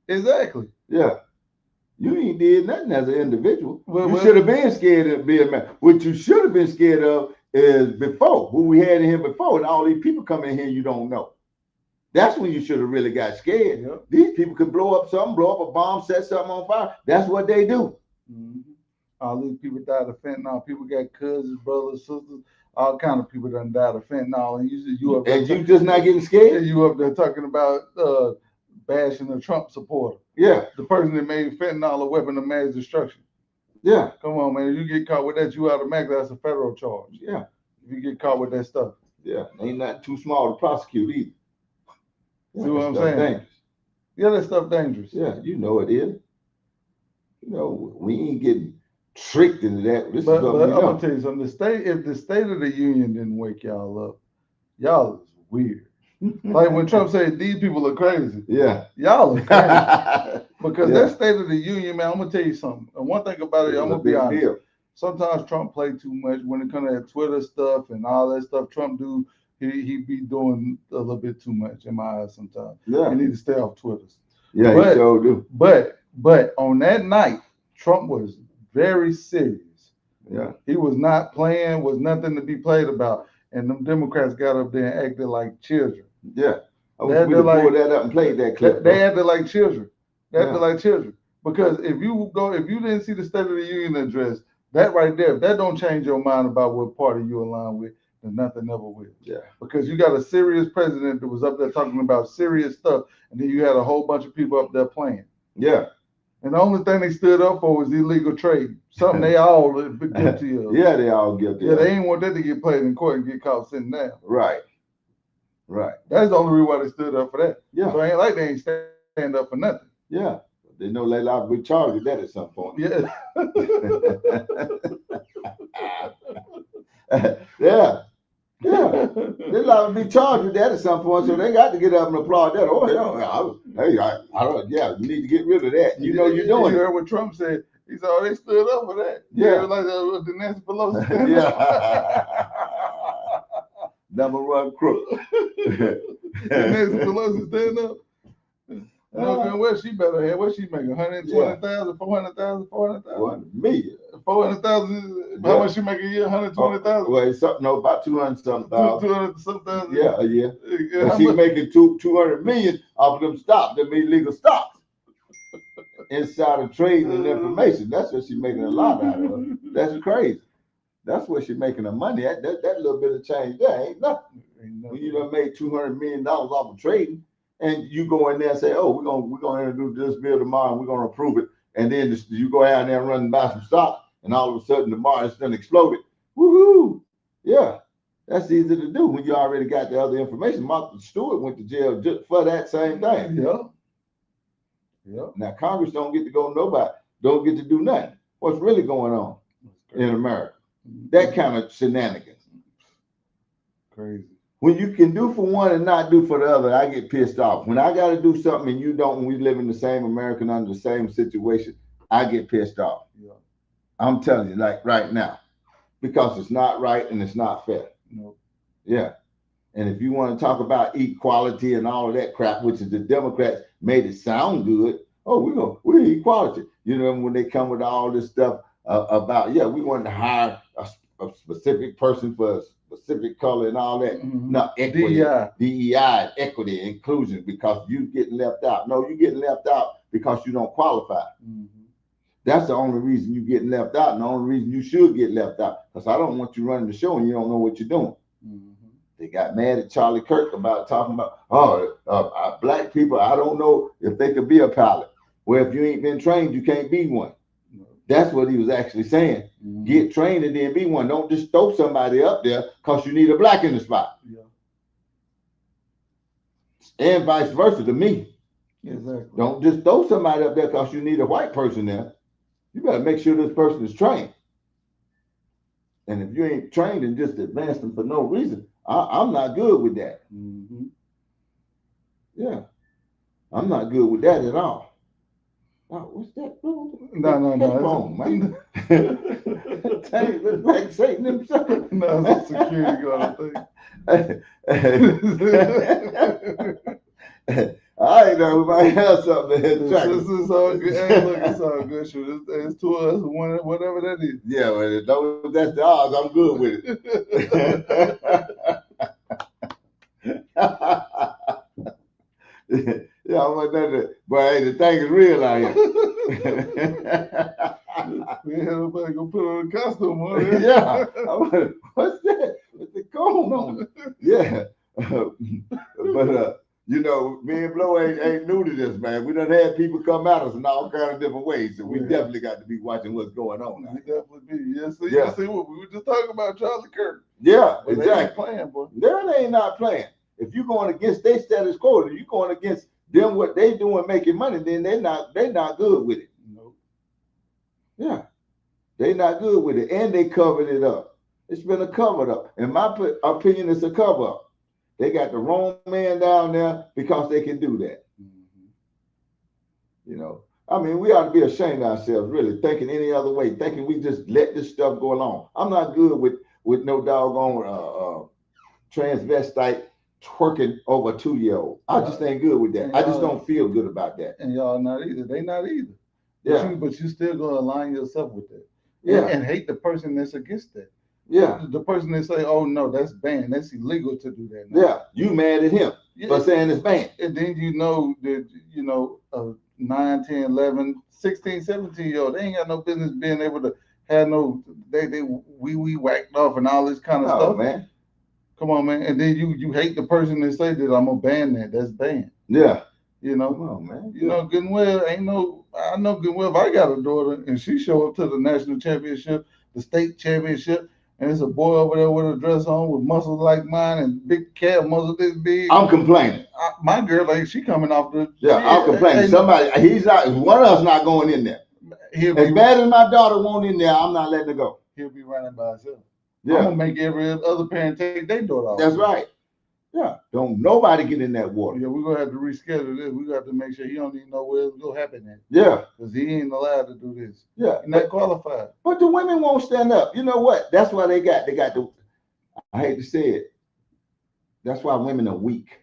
Exactly. Yeah. You ain't did nothing as an individual. You should have been scared to be a man. What you should have been scared of is before, who we had in here before, and all these people come in here you don't know. That's when you should have really got scared. Yep. These people could blow up something, blow up a bomb, set something on fire. That's what they do. All these people died of fentanyl. People got cousins, brothers, sisters, all kind of people done died of fentanyl. And you just not getting scared? You up there talking about bashing a Trump supporter. Yeah. The person that made fentanyl a weapon of mass destruction. Yeah. Come on, man. If you get caught with that, you automatically, that's a federal charge. Yeah. If you get caught with that stuff. Yeah. Ain't nothing too small to prosecute either. See what I'm saying? Dangerous. Yeah, that stuff dangerous. Yeah, you know it is. You know, we ain't getting tricked into that. But I'm gonna tell you something. If the State of the Union didn't wake y'all up, y'all is weird. Like when Trump said these people are crazy. Yeah. Y'all are crazy. Because that State of the Union, man, I'm gonna tell you something. And one thing about it, I'm gonna be honest. Deal. Sometimes Trump play too much when it comes to that Twitter stuff and all that stuff. Trump do. He be doing a little bit too much in my eyes sometimes. Yeah. He need to stay off Twitter. Yeah, he sure do. But on that night, Trump was very serious. Yeah. He was not playing, was nothing to be played about. And them Democrats got up there and acted like children. Yeah. I wish we pulled that up and played that clip. They acted like children. They acted like children. Because if you didn't see the State of the Union address, that right there, if that don't change your mind about what party you align with, then nothing ever will. Yeah. Because you got a serious president that was up there talking about serious stuff, and then you had a whole bunch of people up there playing. Yeah. And the only thing they stood up for was illegal trade. Something they all guilty of. Yeah, they all guilty. Yeah, they ain't want that to get played in court and get caught sitting down. Right. Right. That's the only reason why they stood up for that. Yeah. So it ain't like they ain't stand up for nothing. Yeah. They know they liable to be charged with that at some point. Yeah. Yeah. Yeah. They liable to be charged with that at some point, so they got to get up and applaud that. Oh, yeah, you need to get rid of that. You know you're doing You heard what Trump said. He said, "Oh, they stood up for that." Yeah. Like the Nancy Pelosi stand Yeah. up. Number one crook. Nancy Pelosi stand up. No, what she better have? What she making? 120,000, 400,000, 400,000, 1 million. 400,000. How much she make a year? 120,000. Well, it's something. No, about 200 something thousand. 200 something thousand. Yeah, a year. How But she's much? making 200 million off of them stocks, them illegal stocks. Insider trading and information. That's what she's making a lot out of. That's crazy. That's what she's making the money at. That little bit of change there ain't nothing. When you done made $200 million off of trading, and you go in there and say, "Oh, we're gonna introduce this bill tomorrow, and we're gonna approve it," and then you go out there and run and buy some stock, and all of a sudden tomorrow it's done exploded. Woohoo! Yeah, that's easy to do when you already got the other information. Martha Stewart went to jail just for that same thing. Yeah. Yeah. Now Congress don't get to go nobody, don't get to do nothing. What's really going on in America? That kind of shenanigans. Crazy. When you can do for one and not do for the other, I get pissed off. When I got to do something and you don't, and we live in the same American under the same situation, I get pissed off. Yeah. I'm telling you, like right now, because it's not right and it's not fair. No. Yeah. And if you want to talk about equality and all of that crap, which is the Democrats made it sound good. Oh, we're equality. You know, when they come with all this stuff about, yeah, we want to hire a specific person for a specific color and all that. Mm-hmm. No, equity, DEI, equity, inclusion, because you getting left out. No, you're getting left out because you don't qualify. Mm-hmm. That's the only reason you're getting left out, and the only reason you should get left out. Because I don't want you running the show and you don't know what you're doing. Mm-hmm. They got mad at Charlie Kirk about talking about, black people, I don't know if they could be a pilot. Well, if you ain't been trained, you can't be one. That's what he was actually saying. Mm-hmm. Get trained and then be one. Don't just throw somebody up there because you need a black in the spot. Yeah. And vice versa to me. Exactly. Don't just throw somebody up there because you need a white person there. You better make sure this person is trained. And if you ain't trained and just advance them for no reason, I'm not good with that. Mm-hmm. Yeah. I'm not good with that at all. Oh, what's that? No. Phone, man. Dang, looks like Satan himself. No, it's a security guard, I think. All right, now we might have something here. This is all good. Hey, look, it's all good. Shoot, it's 2 of us, whatever that is. Yeah, well, that's the odds. I'm good with it. Yeah, I'm like that. But hey, the thing is real out here. We had nobody go put on a costume on it. Yeah. I'm like, what's that? What's the cone on it? Yeah. But you know, me and Blow ain't new to this, man. We done had people come at us in all kinds of different ways. So we definitely got to be watching what's going on now. We definitely be. You see what we were just talking about, Charlie Kirk. Yeah, but exactly. They ain't playing, boy. They ain't not playing. If you're going against their status quo, if you're going against them what they doing making money, then they not good with it. Nope. Yeah. They not good with it. And they covered it up. It's been a cover up. In my opinion, it's a cover up. They got the wrong man down there because they can do that. Mm-hmm. You know, I mean, we ought to be ashamed of ourselves, really, thinking any other way, thinking we just let this stuff go along. I'm not good with no doggone transvestite twerking over a 2-year-old. I just ain't good with that. I just don't feel good about that. And y'all not either. They not either. Yeah. But you still gonna align yourself with that. Yeah. And hate the person that's against that. Yeah. The person that say, "Oh no, that's banned. That's illegal to do that." Now. Yeah. You mad at him for saying it's banned. And then you know that a 9, 10, 11, 16, 17-year-old, they ain't got no business being able to have no we whacked off and all this kind of stuff. Man. Come on, man. And then you hate the person that say that I'm gonna ban that. That's banned. Yeah. You know. Come on, man. You know good and well. I know good and well if I got a daughter and she show up to the national championship, the state championship, and it's a boy over there with a dress on with muscles like mine and big calf muscles this big. I'm complaining. My girl, like she coming off the. I'm complaining. Somebody, one of us not going in there. As bad as my daughter won't in there, I'm not letting her go. He'll be running by himself. Yeah. I'm gonna make every other parent take their daughter off. That's right. Yeah, don't nobody get in that water. Yeah, we're gonna have to reschedule this. We got to make sure he don't even know where it's gonna happen at. Yeah, Because he ain't allowed to do this. yeah. He's not qualified. But the women won't stand up. You know what? That's why they got the, I hate to say it, that's why women are weak.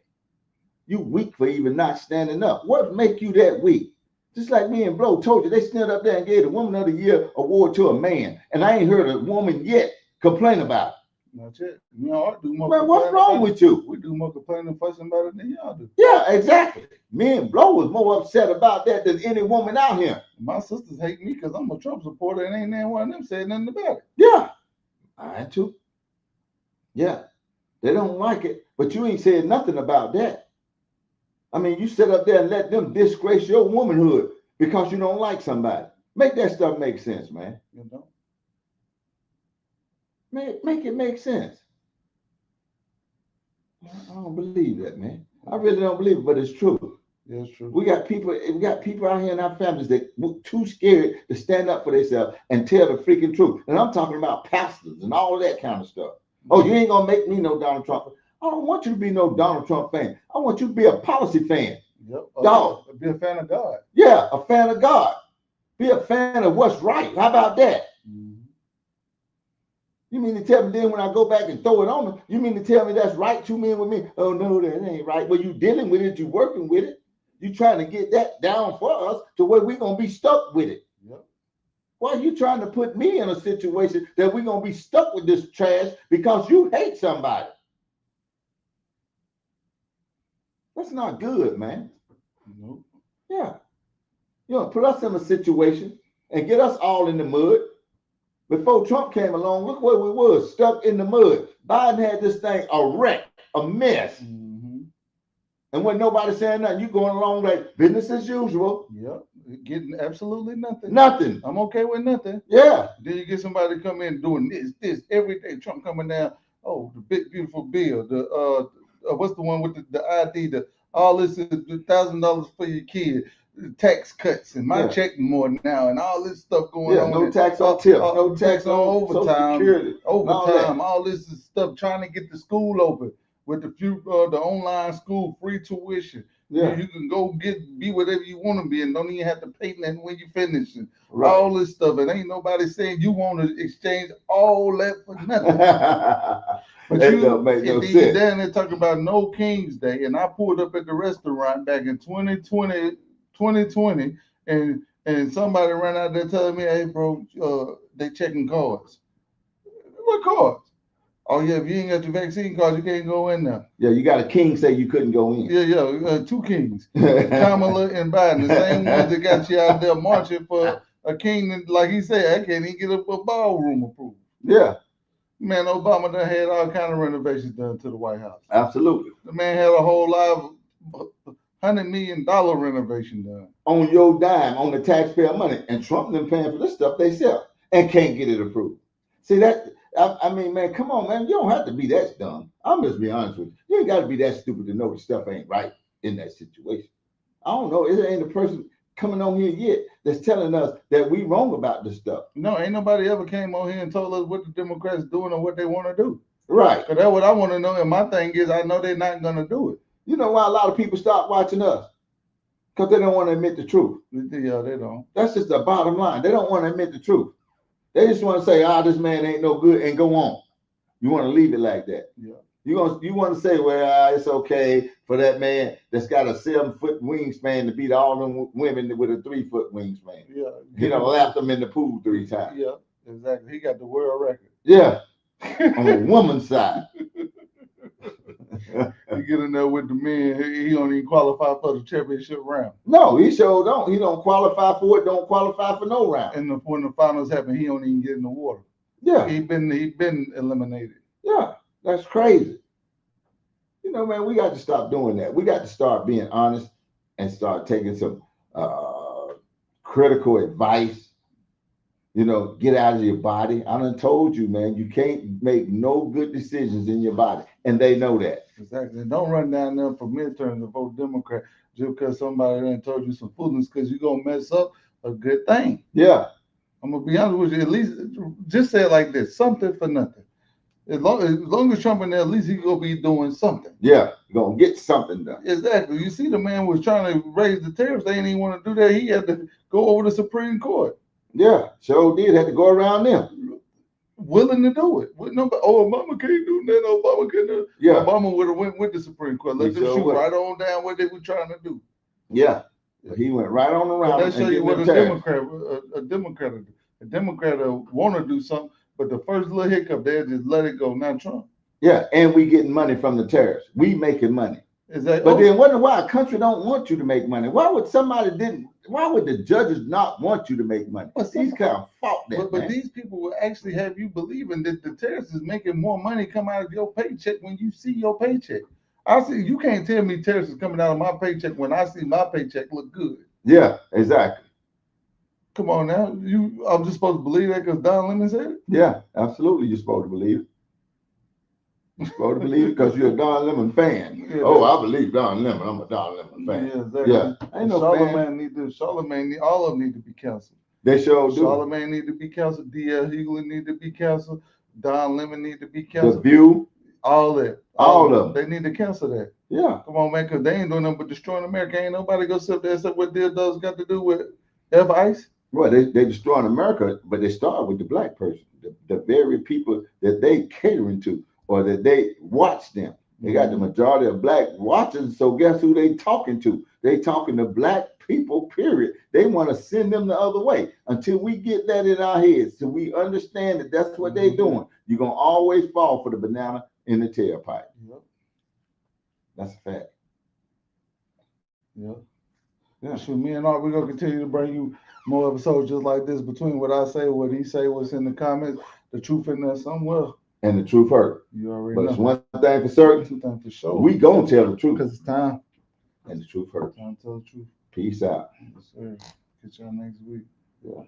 You weak for even not standing up. What make you that weak? Just like me and Blow told you, they stood up there and gave the Woman of the Year award to a man. And I ain't heard a woman yet complain about it. That's it. You know, I do more. Man, what's wrong with you? We do more complaining and fussing about it than y'all do. Yeah, exactly. Me and Blow was more upset about that than any woman out here. My sisters hate me because I'm a Trump supporter and ain't there one of them saying nothing about it. Yeah, I too. Yeah, they don't like it, but you ain't said nothing about that. I mean, you sit up there and let them disgrace your womanhood because you don't like somebody. Make that stuff make sense, man. You know? Make it make sense. I don't believe that, man. I really don't believe it, but it's true. Yeah, it's true. We got people out here in our families that too scared to stand up for themselves and tell the freaking truth. And I'm talking about pastors and all of that kind of stuff. Oh, you ain't gonna make me no Donald Trump. I don't want you to be no Donald Trump fan. I want you to be a policy fan. Yep. Dog. Be a fan of God. Yeah, a fan of God. Be a fan of what's right. How about that? Mm-hmm. You mean to tell me then when I go back and throw it on them, you mean to tell me that's right? You mean with me? Oh, no, that ain't right. Well, you dealing with it. You working with it. You trying to get that down for us to where we're going to be stuck with it. Yep. Why are you trying to put me in a situation that we're going to be stuck with this trash because you hate somebody? That's not good, man. Nope. Yeah. You know, put us in a situation and get us all in the mud. Before Trump came along, look where we were, stuck in the mud. Biden had this thing a wreck, a mess. Mm-hmm. And when nobody saying nothing, you going along like business as usual. Yep. Getting absolutely nothing. Nothing. I'm okay with nothing. Yeah. Then you get somebody to come in doing this every day. Trump coming down. Oh, the big beautiful bill. The what's the one with the ID? All this is $1,000 for your kid. Tax cuts and my check more now and all this stuff going on. No tax on tips, no tax on overtime. Overtime. All this is stuff trying to get the school open with the online school free tuition. Yeah. You can go be whatever you want to be and don't even have to pay nothing when you finish. And right. All this stuff. And ain't nobody saying you want to exchange all that for nothing. But that don't make no sense. Down there talking about No King's Day, and I pulled up at the restaurant back in 2020, and somebody ran out there telling me, "Hey, bro, they checking cards." What cards? Oh yeah, if you ain't got your vaccine card, you can't go in there. Yeah, you got a king say you couldn't go in. Yeah, two kings, Kamala and Biden, the same ones that got you out there marching for a king. That, like he said, I can't even get a ballroom approved. Yeah. Man, Obama done had all kind of renovations done to the White House. Absolutely. The man had a whole lot of $100 million renovation done. On your dime, on the taxpayer money. And Trump them paying for this stuff they sell and can't get it approved. See that? I mean, man, come on, man. You don't have to be that dumb. I'm just be honest with you. You ain't got to be that stupid to know the stuff ain't right in that situation. I don't know. It ain't a person coming on here yet that's telling us that we wrong about this stuff. No, ain't nobody ever came on here and told us what the Democrats doing or what they want to do. Right. Because that's what I want to know. And my thing is, I know they're not going to do it. You know why a lot of people stop watching us? Because they don't want to admit the truth. Yeah, they don't. That's just the bottom line. They don't want to admit the truth. They just want to say, this man ain't no good and go on. You want to leave it like that. Yeah. You want to say, well, it's okay for that man that's got a 7-foot wingspan to beat all them women with a 3-foot wingspan. Yeah. He done lapped them in the pool 3 times. Yeah, exactly. He got the world record. Yeah. On the woman's side. You get in there with the men, he don't even qualify for the championship round. No, he sure don't. He don't qualify for it, don't qualify for no round. And when the finals happen, he don't even get in the water. Yeah. He been eliminated. Yeah, that's crazy. You know, man, we got to stop doing that. We got to start being honest and start taking some critical advice. You know, get out of your body. I done told you, man, you can't make no good decisions in your body. And they know that. Exactly. And don't run down there for midterms and vote Democrat just because somebody done told you some foolishness because you're going to mess up a good thing. Yeah. I'm going to be honest with you. At least just say it like this. Something for nothing. As long as Trump in there, at least he gonna be doing something. Yeah, you're gonna get something done. Exactly. You see, the man was trying to raise the tariffs. They didn't even want to do that. He had to go over the Supreme Court. Yeah, sure did. Had to go around them. Willing to do it. With no, Obama can't do that. Obama can't do it. Yeah. Obama would have went with the Supreme Court. Let them shoot right on down what they were trying to do. Yeah. He went right on around. But that show you what a Democrat want to do something, but the first little hiccup, they'll just let it go. Not Trump. Yeah, and we getting money from the tariffs. We making money. Exactly. But then wonder why a country don't want you to make money. Why would the judges not want you to make money? These kind of fought that. But these people will actually have you believing that the tariffs is making more money come out of your paycheck when you see your paycheck. You can't tell me tariffs is coming out of my paycheck when I see my paycheck look good. Yeah, exactly. Come on now. I'm just supposed to believe that because Don Lemon said it? Yeah, absolutely. You're supposed to believe it. You're supposed to believe it because you're a Don Lemon fan. Yeah, I believe Don Lemon. I'm a Don Lemon fan. Yeah, exactly. Yeah. Ain't no Charlemagne, all of them need to be canceled. They sure do. Charlemagne need to be canceled. D.L. Hughley need to be canceled. Don Lemon need to be canceled. The View. All that. All of them. They need to cancel that. Yeah. Come on, man, because they ain't doing nothing but destroying America. Ain't nobody go sit there and say what dildos got to do with F-Ice. Well, they destroying America, but they start with the black person, the very people that they catering to or that they watch them. They got the majority of black watchers, so guess who they talking to? They talking to black people, period. They want to send them the other way. Until we get that in our heads, so we understand that that's what they're doing, you're going to always fall for the banana in the tailpipe. Yep. That's a fact. Yep. Yeah. Sure, me and Art, we're going to continue to bring you more episodes just like this between what I say, what he say, what's in the comments, the truth in there somewhere. And the truth hurt. You already know. But it's one thing for certain. Two things for sure. We gonna tell the truth. Because it's time. And the truth hurt. Time to tell the truth. Peace out. Yes, sir. Get y'all next week. Yeah.